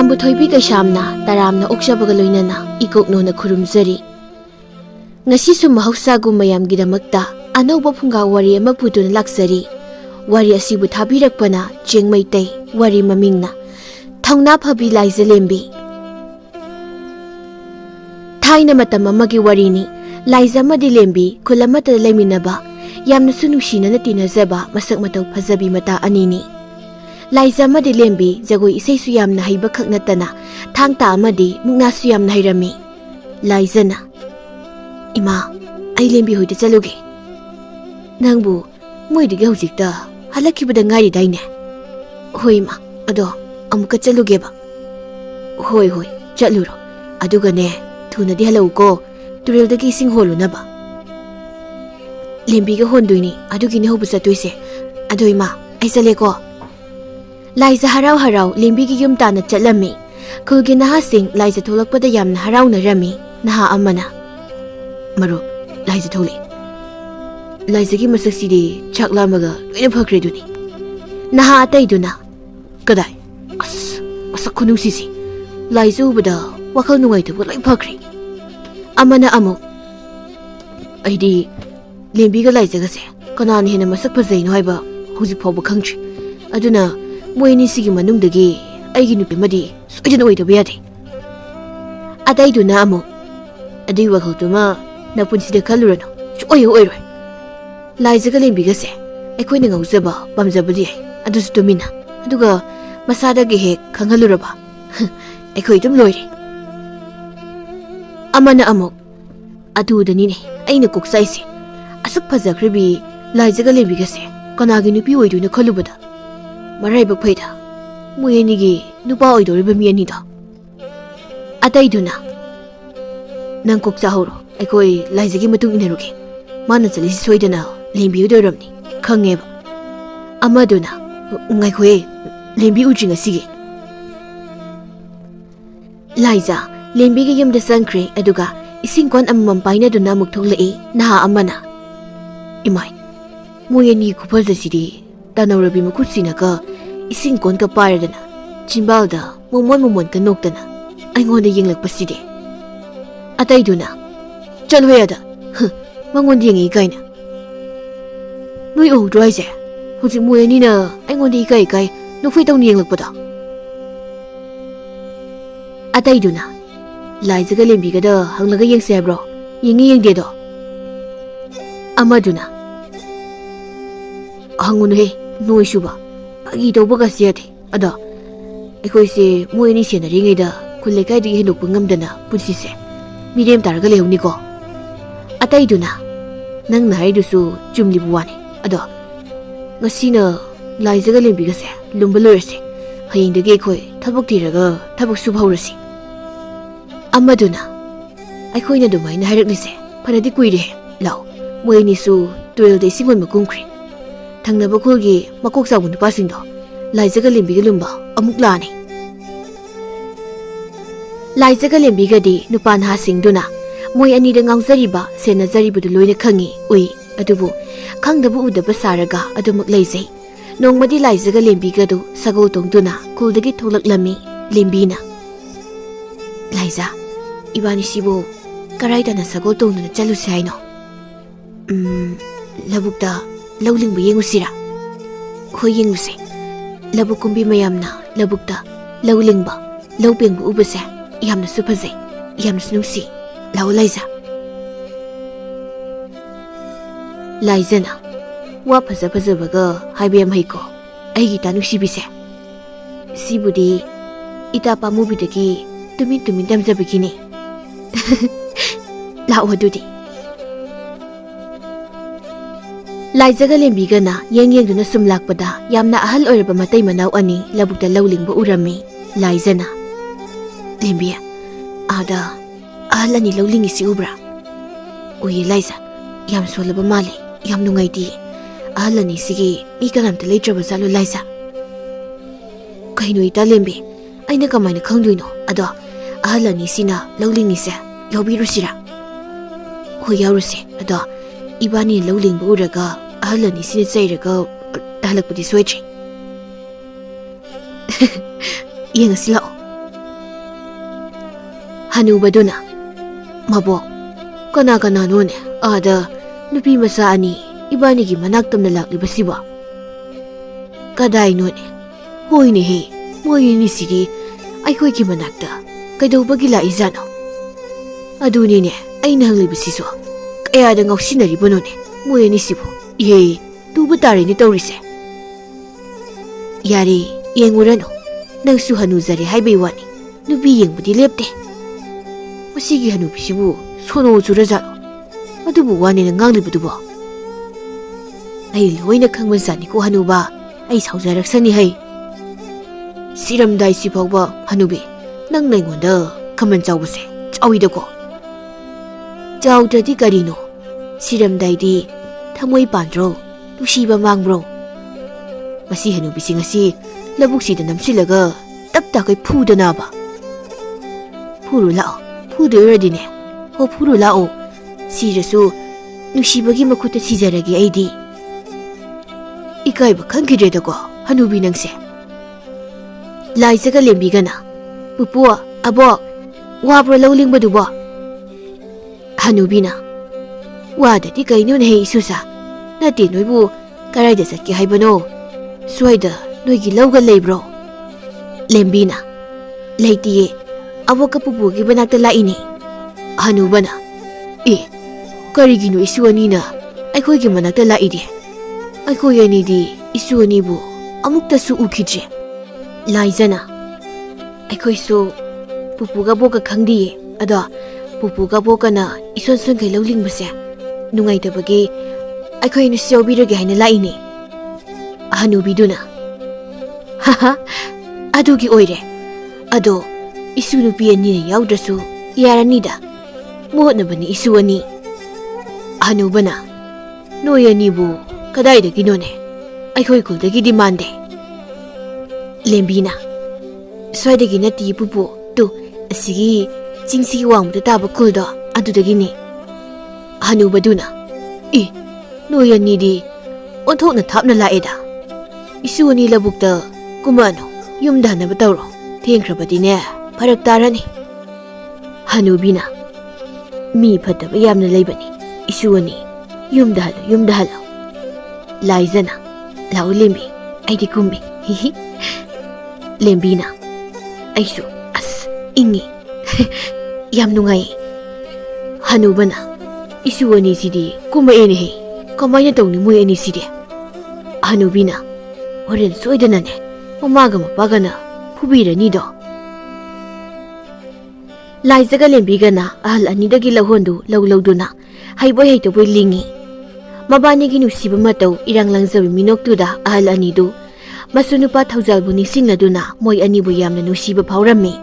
ꯌꯥꯝꯕꯨ ꯊꯣꯏꯕꯤ ꯀꯩꯁꯥꯝꯅ ꯇꯔꯥꯝꯅ ꯑꯣꯛꯆꯕꯒ ꯂꯣꯏꯅꯅ ꯏꯀꯣꯛꯅꯣꯅ ꯈꯨꯔꯨꯝꯖꯔꯤ꯫ ꯉꯁꯤꯁꯨ ꯃꯍꯧꯁꯥꯒꯨꯝ ꯃꯌꯥꯝꯒꯤꯗꯃꯛꯇ ꯑꯅꯧꯕ ꯐꯨꯡꯒꯥ ꯋꯥꯔꯤ ꯑꯃ ꯄꯨꯗꯨꯅ ꯂꯥꯛꯆꯔꯤ꯫ ꯋꯥꯔꯤ ꯑꯁꯤꯕꯨ ꯊꯥꯕꯤꯔꯛꯄꯅ ꯆꯦꯡ ꯃꯩꯇꯩ, ꯋꯥꯔꯤ ꯃꯃꯤꯡꯅ ꯊꯧꯅꯥ ꯐꯕꯤ ꯂꯥꯏꯖꯂꯦꯝꯕꯤ꯫ ꯊꯥꯏꯅ ꯃꯇꯝ ꯑꯃꯒꯤ ꯋꯥꯔꯤꯅꯤ꯫ ꯂꯥꯏꯖ ꯑꯃꯗꯤ ꯂꯦꯝꯕꯤ ꯈꯨꯜ ꯑꯃꯠꯇꯗ ꯂꯩꯃꯤꯟꯅꯕ ꯌꯥꯝꯅꯁꯨ ꯅꯨꯡꯁꯤꯅꯅ ꯇꯤꯟꯅꯖꯕ ꯃꯁꯛ ꯃꯇꯧ ꯐꯖꯕꯤ ꯃꯇꯥ ꯑꯅꯤꯅꯤ꯫ ꯂꯥꯏꯖ ꯑꯃꯗꯤ ꯂꯦꯝꯕꯤ ꯖꯒꯣꯏ ꯏꯁꯩꯁꯨ ꯌꯥꯝꯅ ꯍꯩꯕ ꯈꯛ ꯅꯠꯇꯅ ꯊꯥꯡ ꯇꯥ ꯑꯃꯗꯤ ꯃꯨꯛꯅꯥꯁꯨ ꯌꯥꯝꯅ ꯍꯩꯔꯝꯃꯤ꯫ ꯂꯥꯏꯖꯅ, "ꯏꯃꯥ, ꯑꯩ ꯂꯦꯝꯕꯤ ꯍꯣꯏꯗ ꯆꯠꯂꯨꯒꯦ." "ꯅꯪꯕꯨ ꯃꯣꯏꯗꯒꯤ ꯍꯧꯖꯤꯛꯇ ꯍꯜꯂꯛꯈꯤꯕꯗ ꯉꯥꯏꯔꯤꯗꯥꯏꯅꯦ?" "ꯍꯣꯏ ꯏꯃꯥ, ꯑꯗꯣ ꯑꯃꯨꯛꯀ ꯆꯠꯂꯨꯒꯦꯕ." "ꯍꯣꯏ ꯍꯣꯏ, ꯆꯠꯂꯨꯔꯣ. ꯑꯗꯨꯒꯅꯦ, ꯊꯨꯅꯗꯤ ꯍꯜꯂꯛꯎꯀꯣ, ꯇꯨꯔꯦꯜꯗꯒꯤ ꯏꯁꯤꯡ ꯍꯣꯜꯂꯨꯅꯕ." "ꯂꯦꯝꯕꯤꯒ ꯍꯣꯟꯗꯣꯏꯅꯤ, ꯑꯗꯨꯒꯤꯅꯦ ꯍꯧꯕ ꯆꯠꯇꯣꯏꯁꯦ. ꯑꯗꯣ ꯏꯃꯥ, ꯑꯩ ꯆꯠꯂꯦꯀꯣ." ꯂꯥꯏꯖ ꯍꯔꯥꯎ ꯍꯔꯥꯎ ꯂꯦꯝꯕꯤꯒꯤ ꯌꯨꯝ ꯇꯥꯟꯅ ꯆꯠꯂꯝꯃꯤ꯫ ꯈꯨꯜꯒꯤ ꯅꯍꯥꯁꯤꯡ ꯂꯥꯏꯖ ꯊꯣꯛꯂꯛꯄꯗ ꯌꯥꯝꯅ ꯍꯔꯥꯎꯅꯔꯝꯃꯤ꯫ ꯅꯍꯥ ꯑꯃꯅ, "ꯃꯔꯨꯞ, ꯂꯥꯏꯖ ꯊꯣꯛꯂꯛꯏ. ꯂꯥꯏꯖꯒꯤ ꯃꯁꯛꯁꯤꯗꯤ ꯆꯥꯛ ꯂꯥꯝꯃꯒ ꯂꯣꯏꯅ ꯐꯈ꯭ꯔꯦꯗꯨꯅꯤ." ꯅꯍꯥ ꯑꯇꯩꯗꯨꯅ, "ꯀꯗꯥꯏ? ꯑꯁ, ꯃꯁꯛ ꯈꯨꯅꯨꯡꯁꯤꯁꯤ. ꯂꯥꯏꯖ ꯎꯕꯗ ꯋꯥꯈꯜ ꯅꯨꯡꯉꯥꯏꯇꯕ ꯂꯣꯏ ꯐꯈ꯭ꯔꯦ." ꯑꯃꯅ ꯑꯃꯨꯛ, "ꯑꯩꯗꯤ ꯂꯦꯝꯕꯤꯒ ꯂꯥꯏꯖꯒꯁꯦ ꯀꯅꯥꯅ ꯍꯦꯟꯅ ꯃꯁꯛ ꯐꯖꯩꯅꯣ ꯍꯥꯏꯕ ꯍꯧꯖꯤꯛ ꯐꯥꯎꯕ ꯈꯪꯗ꯭ꯔꯤ. ꯑꯗꯨꯅ ꯃꯣꯏ ꯑꯅꯤꯁꯤꯒꯤ ꯃꯅꯨꯡꯗꯒꯤ ꯑꯩꯒꯤ ꯅꯨꯄꯤ ꯑꯃꯗꯤ ꯁꯣꯏꯗꯅ ꯑꯣꯏꯗꯕ ꯌꯥꯗꯦ." ꯑꯇꯩꯗꯨꯅ ꯑꯃꯨꯛ, "ꯑꯗꯨꯒꯤ ꯋꯥꯈꯜꯗꯨꯃ ꯅꯄꯨꯟꯁꯤꯗ ꯈꯜꯂꯨꯔꯅꯨ, ꯁꯨꯛꯑꯣꯏ ꯑꯣꯏꯔꯣꯏ. ꯂꯥꯏꯖꯒ ꯂꯦꯝꯕꯤꯒꯁꯦ ꯑꯩꯈꯣꯏꯅ ꯉꯥꯎꯖꯕ ꯄꯥꯝꯖꯕꯗꯤ ꯌꯥꯏ, ꯑꯗꯨꯁꯨ ꯇꯨꯃꯤꯟꯅ. ꯑꯗꯨꯒ ꯃꯁꯥꯗꯒꯤ ꯍꯦꯛ ꯈꯪꯍꯜꯂꯨꯔꯕ ꯑꯩꯈꯣꯏ ꯑꯗꯨꯝ ꯂꯣꯏꯔꯦ." ꯑꯃꯅ ꯑꯃꯨꯛ, "ꯑꯗꯨꯗꯅꯤꯅꯦ ꯑꯩꯅ ꯀꯣꯛꯆꯥꯏꯁꯦ. ꯑꯁꯨꯛ ꯐꯖꯈ꯭ꯔꯕꯤ ꯂꯥꯏꯖꯒ ꯂꯦꯝꯕꯤꯒꯁꯦ ꯀꯅꯥꯒꯤ ꯅꯨꯄꯤ ꯑꯣꯏꯗꯣꯏꯅꯣ ꯈꯜꯂꯨꯕꯗ ꯃꯔꯥꯏꯕꯛ ꯐꯩꯗ, ꯃꯣꯏ ꯑꯅꯤꯒꯤ ꯅꯨꯄꯥ ꯑꯣꯏꯗꯧꯔꯤꯕ ꯃꯤ ꯑꯅꯤꯗꯣ." ꯑꯇꯩꯗꯨꯅ, "ꯅꯪ ꯀꯣꯛ ꯆꯥꯍꯧꯔꯣ, ꯑꯩꯈꯣꯏ ꯂꯥꯏꯖꯒꯤ ꯃꯇꯨꯡ ꯏꯟꯅꯔꯨꯒꯦ. ꯃꯥꯅ ꯆꯠꯂꯤꯁꯤ ꯁꯣꯏꯗꯅ ꯂꯦꯝꯕꯤ ꯑꯣꯏꯗꯣꯏꯔꯝꯅꯤ, ꯈꯪꯉꯦꯕ." ꯑꯃꯗꯨꯅ, "ꯉꯥꯏꯈꯣꯍꯦ, ꯂꯦꯝꯕꯤ ꯎꯗ꯭ꯔꯤ ꯉꯁꯤꯒꯤ." ꯂꯥꯏꯖ ꯂꯦꯝꯕꯤꯒꯤ ꯌꯨꯝꯗ ꯆꯪꯈ꯭ꯔꯦ, ꯑꯗꯨꯒ ꯏꯁꯤꯡ ꯀꯣꯟ ꯑꯃꯃꯝ ꯄꯥꯏꯅꯗꯨꯅ ꯑꯃꯨꯛ ꯊꯣꯛꯂꯛꯏ꯫ ꯅꯍꯥ ꯑꯃꯅ, "ꯏꯃꯥꯏ, ꯃꯣꯏ ꯑꯅꯤ ꯈꯨꯐꯖꯁꯤꯗꯤ ꯇꯅꯧꯔꯕꯤ ꯃꯈꯨꯠꯁꯤꯅꯒ ꯏꯁꯤꯡ ꯀꯣꯟꯒ ꯄꯥꯏꯔꯗꯅ ꯆꯤꯝꯕꯥꯜꯗ ꯃꯣꯃꯣꯟꯒ ꯅꯣꯛꯇꯅ ꯑꯩꯉꯣꯟꯗ ꯌꯦꯡꯂꯛꯄꯁꯤꯗꯤ." ꯑꯇꯩꯗꯨꯅ, "ꯆꯠꯂꯣꯍꯦ ꯑꯗ, ꯃꯉꯣꯟꯗ ꯌꯦꯡꯉꯤ ꯀꯥꯏꯅ. ꯅꯣꯏ ꯎꯍꯧꯗ꯭ꯔꯣ ꯍꯥꯏꯁꯦ? ꯍꯧꯖꯤꯛ ꯃꯣꯏ ꯑꯅꯤꯅ ꯑꯩꯉꯣꯟꯗ ꯏꯀꯥꯏ ꯅꯣꯛꯐꯦ ꯇꯧꯅ ꯌꯦꯡꯂꯛꯄꯗꯣ." ꯑꯇꯩꯗꯨꯅ, "ꯂꯥꯏꯖꯒ ꯂꯦꯝꯕꯤꯒꯗ ꯍꯪꯂꯒ ꯌꯦꯡꯁꯦ ꯍꯥꯏꯕ꯭ꯔꯣ? ꯌꯦꯡꯉꯤ ꯌꯦꯡꯗꯦꯗꯣ." ꯑꯃꯗꯨꯅ, "ꯍꯪꯉꯨꯅꯨꯍꯦ, ꯅꯣꯏꯁꯨꯕ, ꯐꯥꯒꯤ ꯇꯧꯕꯒꯁꯤ ꯌꯥꯗꯦ. ꯑꯗꯣ ꯑꯩꯈꯣꯏꯁꯦ ꯃꯣꯏ ꯑꯅꯤ ꯁꯦꯟꯅꯔꯤꯉꯩꯗ ꯈꯨꯜ ꯂꯩꯀꯥꯏꯗꯒꯤ ꯍꯦꯟꯗꯣꯛꯄ ꯉꯝꯗꯅ ꯄꯨꯟꯁꯤꯁꯦ ꯃꯤꯔꯦꯝ ꯇꯥꯔꯒ ꯂꯩꯍꯧꯅꯤꯀꯣ." ꯑꯇꯩꯗꯨꯅ, "ꯅꯪꯅ ꯍꯥꯏꯔꯤꯗꯨꯁꯨ ꯆꯨꯝꯂꯤꯕ ꯋꯥꯅꯤ. ꯑꯗꯣ ꯉꯁꯤꯅ ꯂꯥꯏꯖꯒ ꯂꯦꯝꯕꯤꯒꯁꯦ ꯂꯨꯝꯕ ꯂꯣꯏꯔꯁꯤ. ꯍꯌꯦꯡꯗꯒꯤ ꯑꯩꯈꯣꯏ ꯊꯕꯛ ꯊꯤꯔꯒ ꯊꯕꯛ ꯁꯨꯕ ꯍꯧꯔꯁꯤ." ꯑꯃꯗꯨꯅ, "ꯑꯩꯈꯣꯏꯅ ꯑꯗꯨꯃꯥꯏꯅ ꯍꯥꯏꯔꯛꯂꯤꯁꯦ ꯐꯅꯗꯤ ꯀꯨꯏꯔꯦ. ꯂꯥꯛꯑꯣ, ꯃꯣꯏ ꯑꯅꯤꯁꯨ ꯇꯨꯔꯦꯜꯗ ꯏꯁꯤꯡ ꯍꯣꯟꯕ ꯀꯨꯝꯈ꯭ꯔꯦ. ꯊꯪꯅꯕ ꯈꯨꯜꯒꯤ ꯃꯀꯣꯛ ꯆꯥꯎꯕ ꯅꯨꯄꯥꯁꯤꯡꯗꯣ ꯂꯥꯏꯖꯒ ꯂꯦꯝꯕꯤꯒ ꯂꯨꯝꯕ ꯑꯃꯨꯛ ꯂꯥꯛꯑꯅꯤ." ꯂꯥꯏꯖꯒ ꯂꯦꯝꯕꯤꯒꯗꯤ ꯅꯨꯄꯥ ꯅꯍꯥꯁꯤꯡꯗꯨꯅ ꯃꯣꯏ ꯑꯅꯤꯗ ꯉꯥꯎꯖꯔꯤꯕ ꯁꯦꯟꯅꯖꯔꯤꯕꯗꯨ ꯂꯣꯏꯅ ꯈꯪꯉꯤ, ꯎꯏ, ꯑꯗꯨꯕꯨ ꯈꯪꯗꯕ ꯎꯗꯕ ꯁꯥꯔꯒ ꯑꯗꯨꯃꯛ ꯂꯩꯖꯩ꯫ ꯅꯣꯡꯃꯗꯤ ꯂꯥꯏꯖꯒ ꯂꯦꯝꯕꯤꯒꯗꯨ ꯁꯒꯣꯜ ꯇꯣꯡꯗꯨꯅ ꯈꯨꯜꯗꯒꯤ ꯊꯣꯛꯂꯛꯂꯝꯃꯤ꯫ ꯂꯦꯝꯕꯤꯅ, "ꯂꯥꯏꯖ, ꯏꯕꯥꯅꯤꯁꯤꯕꯨ ꯀꯔꯥꯏ ꯇꯥꯟꯅ ꯁꯒꯣꯜ ꯇꯣꯡꯗꯨꯅ ꯆꯠꯂꯨꯁꯤ ꯍꯥꯏꯅꯣ? ꯂꯧꯕꯨꯛꯇ ꯂꯧ ꯂꯤꯡꯕ ꯌꯦꯡꯉꯨꯁꯤꯔꯥ?" "ꯍꯣꯏ, ꯌꯦꯡꯉꯨꯁꯦ. ꯂꯧꯕꯨꯛ ꯀꯨꯝꯕꯤ ꯃꯌꯥꯝꯅ ꯂꯧꯕꯨꯛꯇ ꯂꯧ ꯂꯤꯡꯕ, ꯂꯧ ꯄꯦꯡꯕ ꯎꯕꯁꯦ ꯌꯥꯝꯅꯁꯨ ꯐꯖꯩ, ꯌꯥꯝꯅꯁꯨ ꯅꯨꯡꯁꯤ. ꯂꯥꯛꯑꯣ ꯂꯥꯏꯖ." ꯂꯥꯏꯖꯅ, "ꯋꯥ ꯐꯖ ꯐꯖꯕꯒ ꯍꯥꯏꯕ ꯌꯥꯝ ꯍꯩꯀꯣ, ꯑꯩꯒꯤ ꯏꯇꯥ ꯅꯨꯡꯁꯤꯕꯤꯁꯦ. ꯁꯤꯕꯨꯗꯤ ꯏꯇꯥ ꯄꯥꯝꯃꯨꯕꯤꯗꯒꯤ ꯇꯨꯃꯤꯟ ꯇꯨꯃꯤꯟ ꯇꯝꯖꯕꯒꯤꯅꯤ." "ꯂꯥꯛꯑꯣ ꯑꯗꯨꯗꯤ." ꯂꯥꯏꯖꯒ ꯂꯦꯝꯕꯤꯒꯅ ꯌꯦꯡꯗꯨꯅ ꯁꯨꯝ ꯂꯥꯛꯄꯗ ꯌꯥꯝꯅ ꯑꯍꯜ ꯑꯣꯏꯔꯕ ꯃꯇꯩ ꯃꯅꯥꯎ ꯑꯅꯤ ꯂꯧꯕꯨꯛꯇ ꯂꯧ ꯂꯤꯡꯕ ꯎꯔꯝꯃꯤ꯫ ꯂꯥꯏꯖꯅ, "ꯂꯦꯝꯕꯤ, ꯑꯥꯗ ꯑꯍꯜ ꯑꯅꯤ ꯂꯧ ꯂꯤꯡꯉꯤꯁꯤ ꯎꯕ꯭ꯔꯥ?" "ꯎꯏꯌꯦ ꯂꯥꯏꯖ, ꯌꯥꯝ ꯁꯣꯜꯂꯕ ꯃꯥꯜꯂꯤ, ꯌꯥꯝ ꯅꯨꯡꯉꯥꯏꯇꯦ. ꯑꯍꯜ ꯑꯅꯤꯁꯤꯒꯤ ꯃꯤ ꯀꯅꯥꯝꯇ ꯂꯩꯇ꯭ꯔꯕ ꯖꯥꯠꯂꯣ ꯂꯥꯏꯖ?" "ꯀꯩꯅꯣ ꯏꯇꯥ ꯂꯦꯝꯕꯤ, ꯑꯩꯅ ꯀꯃꯥꯏꯅ ꯈꯪꯗꯣꯏꯅꯣ? ꯑꯗꯣ ꯑꯍꯜ ꯑꯅꯤꯁꯤꯅ ꯂꯧ ꯂꯤꯡꯉꯤꯁꯦ ꯌꯥꯎꯕꯤꯔꯨꯁꯤꯔꯥ?" "ꯍꯣꯏ, ꯌꯥꯎꯔꯨꯁꯦ. ꯑꯗꯣ ꯏꯕꯥꯅꯤꯅ ꯂꯧ ꯂꯤꯡꯕ ꯎꯔꯒ ꯑꯍꯜ ꯑꯅꯤꯁꯤꯅ ꯆꯩꯔꯒ ꯍꯜꯂꯛꯄꯗꯤ ꯁꯣꯏꯗ꯭ꯔꯦ." "ꯌꯦꯡꯉꯁꯤ ꯂꯥꯛꯑꯣ." Hanubaduna Mabok Kana kana nune Ada Nupi masa ani Ibanigi manak tamna laklibasiba Kaday nune Hoy ni he Moy ni sidi Aikoy ki manakta Kaidawbagi la izano Aduni ne Ay nahanglibasiso Kaya da ngawsinaribo nune Moy ni sibo Ihe Tuba tari ni taurise Yari Yengurano Nangsu hanuzari haibay wani Nubi yengbudi lepte Masigi hanubisibu Sono zurazalo Adubu wani na nganglibudubo Ay loy na kangmansani ko hanuba Ay sauzaraksani hay Siramday si pagba hanubi Nang naingonda kaman chawbase Chawida ko Chawdadi karino Siramday di Thamoy pandro Nusiba mangbro Masi hanubisi ngasi Labuksida namsilaga Tapta kay puda na ba Puro lao Puda yoradine O puro lao Sirasu Nusibagi makuta sizaragi ay di Ikay ba kangkireda ko Hanubi nangse Laisaga lembiga na Pupuwa, abo Wabro lauling ba dubo Hanubi na Wada di kay nun hey isusa Nati noy bu Karayda satki haibano Swayda noy gilawga laybro Lembi na Laytiye Abo ka pupugi ba nagtalaini Hanuba na Karigino isuani na Aikoy ki managtalaidi Aikoy ani di isuani bu Amukta su ukidre Laizana Aikoy su Pupuga boka kangdiye Ada Pupuga boka na Ison kay lawling base Nungay tabagi Aikoy nusiyawbirage haina laini Hanubi duna Haha Adugi oire Ado Isu nupi ani na yawdrasu Yaranida Muhot na ba ni isuani Hanuba na Noy ani bu Kadayda ginone Aikoy kuldagi demande Lembi na Swaydagi nati pupu Tu Asigi Jingsigi wangmuda taba kulda Adudagi ni Hanuba duna Noy ani di Onthok na thap na laeda Isuani labukta Kumano Yumda na batawro Tengkrabadi ne Parak tarani Hanubi na Mi pataba yamna laybani Isuani Yumda halo Laizana Lao lembi Aidi kumbi Hihi Lembi na Aisu As Ingi Yam nungay Hanuba na Isuani sidi Kuma eni he Kamaya tawni mo eni sidi Hanubi na Horen soyda na ne Umaga mapaga na Pubira nido Laizaga lembiga na Ahal anidagi lahondu Lawlawdo na Hayboy haytaboy lingi Mabanigi nusiba mataw Irang langzawi minoktuda Ahal anido Masunupa thawzalbu nisingna na Moy anibo yamna nusiba pawrami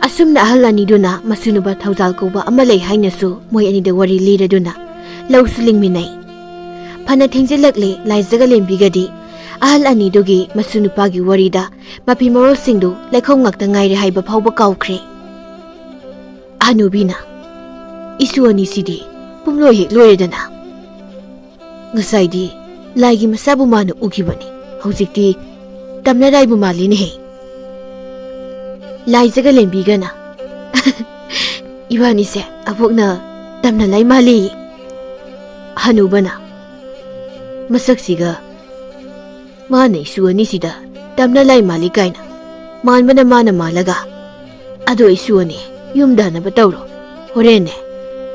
Asumna ahal anido na Masunupa thawzal ko ba amalay haynasu Moy anida wari lira na Lawsuling minay Panathengzilakle Laizaga lembiga di Ahal anidogi masunupagi warida Mapimorol singdo Laikhaw ngakta ngayre hayba phawba kawkhre Hanubi na Isuani sidi Pumloy hek loyedana Ngasay di Laigi masabu mano ugibani Hauzikti Tamnaray bumali ni he Laizaga lembiga na Ibani se Apok na Tamnalay mali Hanuba na Masaksiga Mana isuani sida Tamnalay mali kaina Manbana mana malaga Ado isuani Yumda na batawro Horene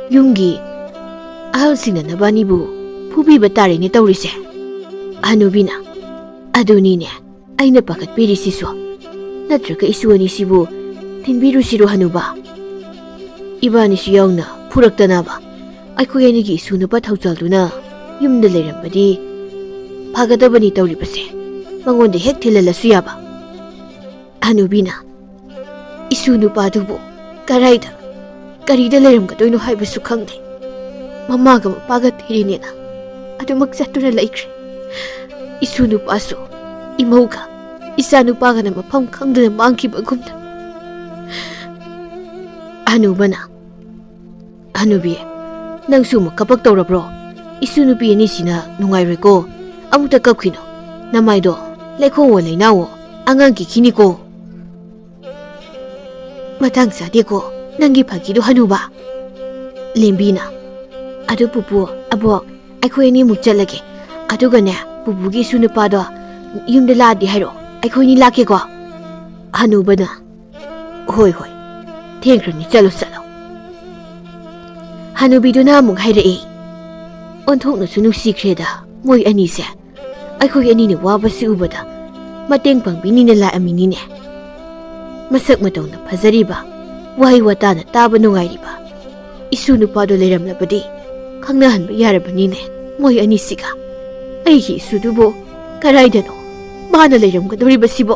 Yumgi Ahal sina na banibu Pubi batari ni tawrise Hanubi na Aduni ne Ay napakat piri siso Natraga isuani sibu Tinbiru siro hanuba Ibani siyaw na Purakta na ba Ay kuyanigi isu na patawzaldo na Yumda layrambadi Pagadabani tawribase Mangonde hek tilalasu yaba Hanubi na Isu nupa dubo Karayda Karida layramgadoy no haybasu khangde Mamaga mapagat hirinina Ado magsato na laikre Isu nupa so Imawga Isa nupa na mapam khangda na mangkibagumna Hanuba na Hanubi Nang sumo kapag tawrabro Isu nupi ni sina nungayre ko Amuta kapkino Namaydo Laikhaw walay nawo Angang kikini ko Matang sa di ko ꯅꯪꯒꯤ ꯐꯥꯒꯤꯗꯣ ꯍꯅꯨꯕ ꯂꯦꯝꯕꯤꯅ ꯑꯗꯨ ꯄꯨꯄꯨ ꯑꯕꯣꯛ ꯑꯩꯈꯣꯏ ꯑꯅꯤꯃꯨꯛ ꯆꯠꯂꯒꯦ ꯑꯗꯨꯒꯅꯦ ꯄꯨꯄꯨꯒꯤ ꯏꯁꯨ ꯅꯨꯄꯥꯗꯣ ꯌꯨꯝꯗ ꯂꯥꯛꯑꯗꯤ ꯍꯥꯏꯔꯛꯑꯣ ꯑꯩꯈꯣꯏꯅꯤ ꯂꯥꯛꯀꯦꯀꯣ ꯍꯅꯨꯕꯅ ꯍꯣꯏ ꯍꯣꯏ ꯊꯦꯡꯈ꯭ꯔꯅꯤ ꯆꯠꯂꯣ ꯍꯅꯨꯕꯤꯗꯨꯅ ꯑꯃꯨꯛ ꯍꯥꯏꯔꯛꯏ ꯑꯣꯟꯊꯣꯛꯅꯁꯨ ꯅꯨꯡꯁꯤꯈ꯭ꯔꯦꯗ ꯃꯣꯏ ꯑꯅꯤꯁꯦ ꯑꯩꯈꯣꯏ ꯑꯅꯤꯅ ꯋꯥꯕꯁꯤ ꯎꯕꯗ ꯃꯇꯦꯡ ꯄꯥꯡꯕꯤꯅꯤꯅ ꯂꯥꯛꯑꯝꯃꯤꯅꯤꯅꯦ ꯃꯁꯛ ꯃꯇꯧꯅ ꯐꯖꯔꯤꯕ ꯋꯥꯍꯩ ꯋꯥꯇꯥꯅ ꯇꯥꯕ ꯅꯨꯡꯉꯥꯏꯔꯤꯕ 이수 누빠도 레람라버디 강나한바 야라버니네 모이 아니시가 아이기 이수두보 가라이데노 마나 레람가도리바시보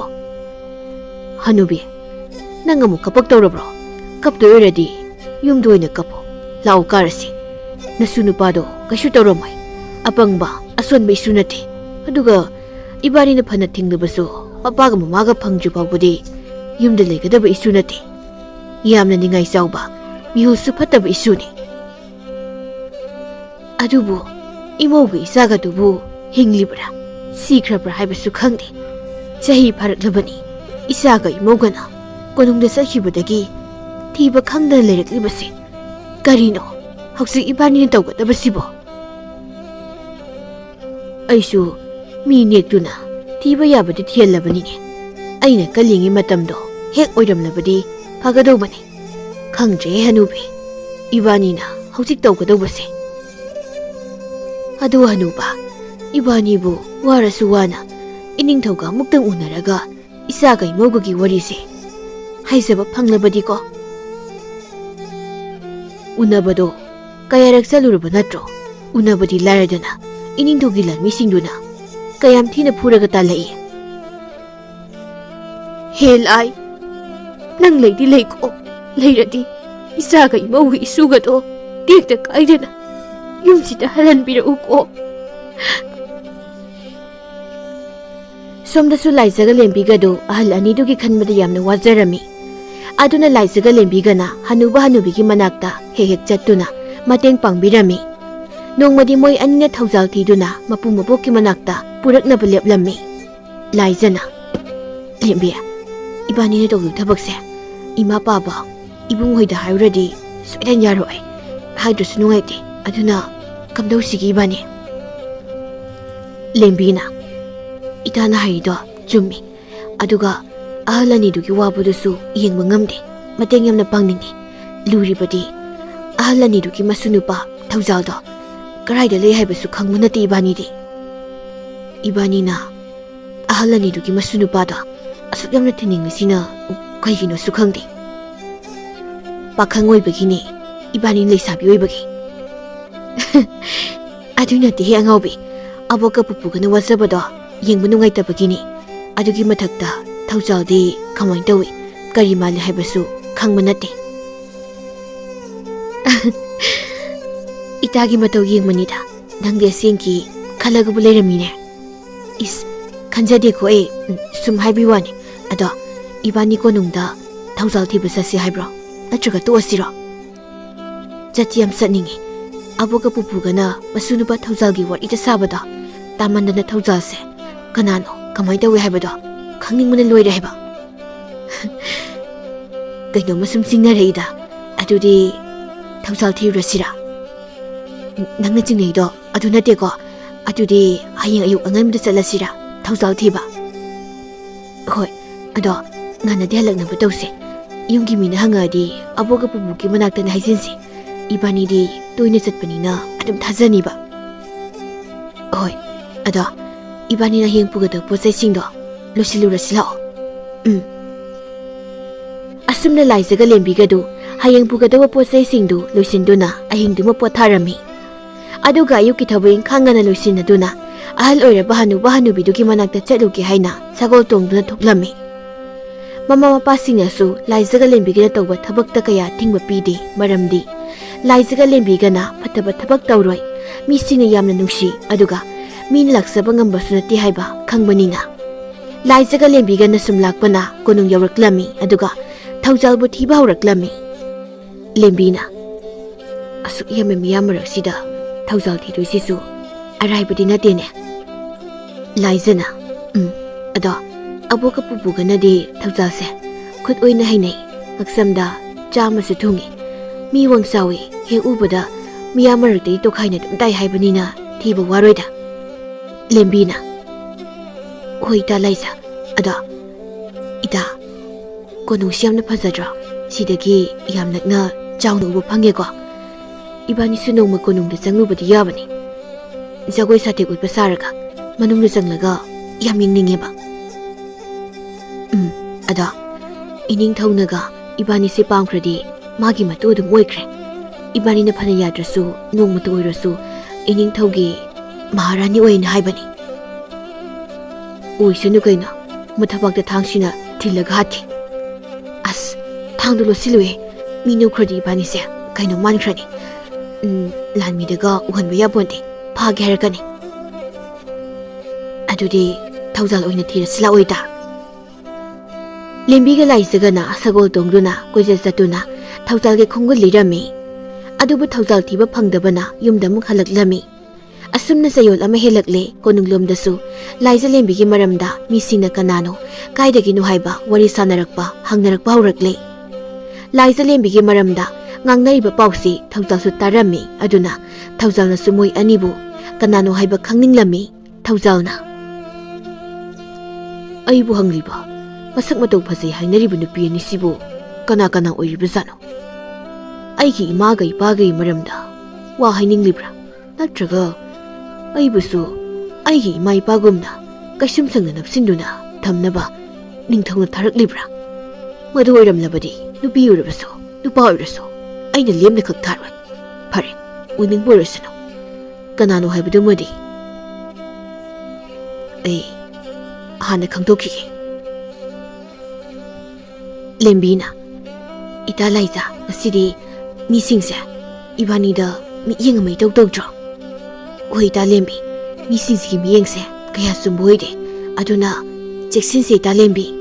하누비 낭가 뭐 갑박더러브로 갑도요레디 윰도이네 갑보 라오 까라시 나수 누빠도 가슈 떠러모이 아빵바 아손바 이수나티 아두가 이바리나 파나 팅르바소 아빠가 마마가 팡주바보디 윰데 레가다바 이수나티 이암나 닝아이 싸우바 미호수 fat다부 이수니 아두부 이모부 이사가두부 힝리브라 시크라브라 하이바수 칸데 자히 바르르바니 이사가 이모가나 고농데 사히부다기 티바 칸다 레르리바시 가리노 혹시 이바니는 떠가다바시보 아이수 미니액두나 티바 야바디 티엘라바니네 아이나 깔링이 마땀도 핵 오이람라바디 파가도바니 ꯈꯪꯗ꯭ꯔꯦ ꯍꯅꯨꯕꯤ 이바니나 ꯍꯧꯖꯤꯛ ꯇꯧꯒꯗꯧꯕꯁꯦ ꯑꯗꯨ ꯍꯅꯨꯕ 이바니ꯕꯨ ꯋꯥꯔꯁꯨ ꯋꯥꯅ 이닝ꯊꯧꯒ ꯑꯃꯨꯛꯇꯪ ꯎꯅꯔꯒ 이사가 이모ꯒꯒꯤ ꯋꯥꯔꯤꯁꯦ ꯍꯥꯏꯖꯕ ꯐꯪꯂꯕꯗꯤꯀꯣ ꯎꯅꯕꯗꯣ ꯀꯌꯥꯔꯛ ꯆꯠꯂꯨꯔꯕ ꯅꯠꯇ꯭ꯔꯣ ꯎꯅꯕꯗꯤ ꯂꯥꯏꯔꯗꯅ 이닝ꯊꯧꯒꯤ ꯂꯥꯟꯃꯤꯁꯤꯡꯗꯨꯅ ꯀꯌꯥꯝ ꯊꯤꯅ ꯐꯨꯔꯒ ꯇꯥꯜꯂꯛꯏ ꯍꯦꯜ ꯑꯥꯏ ꯅꯪ ꯂꯩꯗꯤ ꯂꯩꯀꯣ ꯂꯩꯔꯗꯤ 이사가 이모의 이수가도 땡다 까이되나 윰시다 할란비라우고 ꯁꯣꯝꯗꯁꯨ ꯂꯥꯏꯖꯒ ꯂꯦꯝꯕꯤꯒꯗꯨ ꯑꯍꯜ ꯑꯅꯤꯗꯨꯒꯤ ꯈꯟꯕꯗ ꯌꯥꯝꯅ ꯋꯥꯖꯔꯝꯃꯤ ꯑꯗꯨꯅ ꯂꯥꯏꯖꯒ ꯂꯦꯝꯕꯤꯒꯅ ꯍꯅꯨꯕ ꯍꯅꯨꯕꯤꯒꯤ ꯃꯅꯥꯛꯇ ꯍꯦꯛ ꯆꯠꯇꯨꯅ ꯃꯇꯦꯡ ꯄꯥꯡꯕꯤꯔꯝꯃꯤ ꯅꯣꯡꯃꯗꯤ ꯃꯣꯏ ꯑꯅꯤꯅ ꯊꯧꯖꯥꯜ ꯊꯤꯗꯨꯅ ꯃꯄꯨ ꯃꯕꯣꯛꯀꯤ ꯃꯅꯥꯛꯇ ꯄꯨꯔꯛꯅꯕ ꯂꯦꯞꯂꯝꯃꯤ ꯂꯥꯏꯖꯅ ꯂꯦꯝꯕꯤ 이바니ꯅ ꯇꯧꯗꯣꯏ ꯊꯕꯛꯁꯦ 이마 빠바 이붕호이다 하유라디 쇠단 야로이 하이드스 누가이디 아두나 감도시기 이바니 렘비나 이타나 하이도 줌미 아두가 아할라니두기 와보도수 이행마 ngamde mateng yamna pangningi luribadi ahalaniduki masunupa thaujaldo karaida lei haibasu khangmunati ibanidi ibanina ahalaniduki masunupa da asuk yamna thiningisina kaigino su khangde पाखंग ओइबगिनी इबानी लेसाबी ओइबगी अदुनति हे अंगावबी अबोका पुपुगना वाजबदो येंगबु नुंगाइतबगिनी अदुगी मथक्ता थौजालदी खमाइन तौई करी माले हाइबसु खंगब नते इतागी मतौ येंगमनिदा नंगदे सेंकी खलगबु लेरमिने इस खंजदे को ए सुम हाइबी वानी अदो इबानी को नुंगदा थौजाल थिबु ससी हाइब्रो नत्रगा तोसिरो जति यम सनिंगी अबोगा पुपुगना मसुनुबा थौजालगी वरिदा साबदा तामंदना थौजालसे कनानो कमाइ तवे हाइबदो खंगनिंगमने लोइरे हाइबा कइनो मसुम सिंगनारेइदा अदुदि थौजाल थिरसिरा नंगना चिंगनेदो अदु नतेको अदुदि हायें अयुक अंगनबदा चलसिरा थौजाल थिबा होय अदो ngana halaknaba tawse ꯌꯨꯝꯒꯤ ꯃꯤꯅ ꯍꯪꯉꯛꯑꯗꯤ ꯑꯕꯣꯛꯒ ꯄꯨꯄꯨꯒꯤ ꯃꯅꯥꯛꯇꯅ ꯍꯥꯏꯖꯤꯟꯁꯤ 이바니디 ꯇꯣꯏꯅ ꯆꯠꯄꯅꯤꯅ ꯑꯗꯨꯝ ꯊꯥꯖꯅꯤꯕ ꯍꯣꯏ ꯑꯗꯣ 이바니나 ꯍꯌꯦꯡ ꯄꯨꯒꯗꯕ ꯄꯣꯠꯆꯩꯁꯤꯡꯗꯣ ꯂꯣꯏꯁꯤꯜꯂꯨꯔꯁꯤ ꯂꯥꯛꯑꯣ ꯑꯁꯨꯝꯅ ꯂꯥꯏꯖꯒ ꯂꯦꯝꯕꯤꯒꯗꯨ ꯍꯌꯦꯡ ꯄꯨꯒꯗꯕ ꯄꯣꯠꯆꯩꯁꯤꯡꯗꯨ ꯂꯣꯏꯁꯤꯟꯗꯨꯅ ꯑꯍꯤꯡꯗꯨꯃ ꯄꯣꯊꯥꯔꯝꯃꯤ ꯑꯗꯨꯒ ꯑꯌꯨꯛꯀꯤ ꯊꯕꯛ ꯏꯪꯈꯥꯡ ꯉꯟꯅ ꯂꯣꯏꯁꯤꯟꯅꯗꯨꯅ ꯑꯍꯜ ꯑꯣꯏꯔꯕ ꯍꯅꯨꯕ ꯍꯅꯨꯕꯤꯗꯨꯒꯤ ꯃꯅꯥꯛꯇ ꯆꯠꯂꯨꯒꯦ ꯍꯥꯏꯅ ꯁꯒꯣꯜ ꯇꯣꯡꯗꯨꯅ ꯊꯣꯛꯂꯝꯃꯤ ꯃꯃꯥ ꯃꯄꯥꯁꯤꯡꯅꯁꯨ ꯂꯥꯏꯖꯒ ꯂꯦꯝꯕꯤꯒꯅ ꯇꯧꯕ ꯊꯕꯛꯇ ꯀꯌꯥ ꯊꯤꯡꯕ ꯄꯤꯗꯦ ꯃꯔꯝꯗꯤ ꯂꯥꯏꯖꯒ ꯂꯦꯝꯕꯤꯒꯅ ꯐꯠꯇꯕ ꯊꯕꯛ ꯇꯧꯔꯣꯏ ꯃꯤꯁꯤꯡꯅ ꯌꯥꯝꯅ ꯅꯨꯡꯁꯤ ꯑꯗꯨꯒ ꯃꯤꯅ ꯂꯥꯛꯆꯕ ꯉꯝꯕꯁꯨ ꯅꯠꯇꯦ ꯍꯥꯏꯕ ꯈꯪꯕꯅꯤꯅ ꯂꯥꯏꯖꯒ ꯂꯦꯝꯕꯤꯒꯅ ꯁꯨꯝ ꯂꯥꯛꯄꯅ ꯀꯣꯅꯨꯡ ꯌꯧꯔꯛꯂꯝꯃꯤ ꯑꯗꯨꯒ ꯊꯧꯖꯥꯜꯕꯨ ꯊꯤꯕ ꯍꯧꯔꯛꯂꯝꯃꯤ ꯂꯦꯝꯕꯤꯅ ꯑꯁꯨꯛ ꯌꯥꯝꯕ ꯃꯤꯌꯥꯝ ꯃꯔꯛꯁꯤꯗ ꯊꯧꯖꯥꯜ ꯊꯤꯗꯣꯏꯁꯤꯁꯨ ꯑꯔꯥꯏꯕꯗꯤ ꯅꯠꯇꯦꯅꯦ ꯂꯥꯏꯖꯅ ꯑꯗꯣ ꯑꯕꯣꯛꯀ ꯄꯨꯄꯨꯒꯅꯗꯤ ꯊꯧꯖꯥꯜꯁꯦ ꯈꯨꯠ ꯑꯣꯏꯅ ꯍꯩꯅꯩ ꯉꯛꯁꯝꯗ ꯆꯥꯃꯁꯨ ꯊꯨꯡꯉꯤ ꯃꯤ ꯋꯥꯡꯆꯥꯎꯏ ꯍꯦꯛ ꯎꯕꯗ ꯃꯤꯌꯥꯝ ꯃꯔꯛꯇꯒꯤ ꯇꯣꯈꯥꯏꯅ ꯑꯗꯨꯝ ꯇꯥꯏ ꯍꯥꯏꯕꯅꯤꯅ ꯊꯤꯕ ꯋꯥꯔꯣꯏꯗ ꯂꯦꯝꯕꯤꯅ ꯍꯣꯏ ꯏꯇꯥ ꯂꯥꯏꯖ ꯑꯗꯣ ꯏꯇꯥ ꯀꯣꯅꯨꯡꯁꯤ ꯌꯥꯝꯅ ꯐꯖꯗ꯭ꯔꯣ ꯁꯤꯗꯒꯤ ꯌꯥꯝ ꯅꯛꯅ ꯆꯥꯎꯅ ꯎꯕ ꯐꯪꯉꯦꯀꯣ 이반이수 농마 고농도 짱루버디 야바니 자고이 사택 울파 사르가 마농도 짱라가 야밍닝해봐 아다 이닝 타우나가 이반이세 빵크레디 마기 마토도 모이크레 이반이나 파나 야드라수 농마도 오이라수 이닝 타우기 마하라니 오이나 하이바니 오이스누 가이나 무타박다 당시나 딜라가 하티 아스 탕들로 실루에 미누 크레디 이반이세 가이나 만크레니 란미드가 우한바 야본데 파게 하르가니 아두디 타우잘 오이나 티르슬라 오이다 lembiga laisagana sagol tongruna koise satuna thaujalge khongul lirami adubu thaujal thiba phangdabana yumda muk halaklami asumna sayol ama helakle konunglomdasu laisa lembigi maramda misina kanano kaidagi nu haiba wari sanarakpa hangnarakpa haurakle laisa lembigi maramda ngangnaiba pausi thaujalsu tarami aduna thaujalna sumoi anibu kanano haiba khangninglami thaujalna aibu hangliba masak matau phasai hainaribu nupi ani sibu kana kana oiribzano aigi imaga ipaga maramda wa haininglibra natraga aibusu aigi ima ipagumna kaisum sangna napsinduna thamnaba ningthongna tharaklibra madu oiramlabadi nupi urabaso nupa oiraso aina lemna khak tharwa phare uning borasano kanano haibadu madi ai hana khangdokige lembi ita laisa ngasidi misingse ibanida miyeng mai tau tau dro oi ta lembi misingsi miyengse kaya sumboide aduna jeksinse ta lembi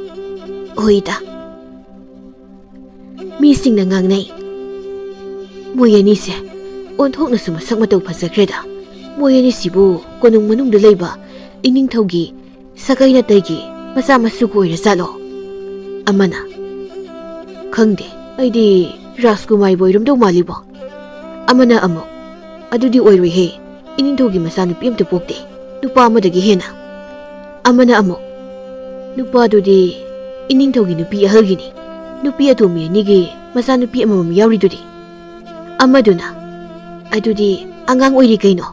oi ta mising na ngangnai moyani se onthokna suma sakma tau phasakreda moyani sibu konung manung da leiba ining thogi sagaina taigi masa masu koira salo amana khangde aidi raskumai boirum do malibo amana amo adudi oiroi he inindogi masanu pimte pokte nupa amadagi hena amana amo nupa dudi inindogi nupi ahalgini nupi atomi nigi masanu pi amam yauri dudi amaduna adudi angang oiri kaino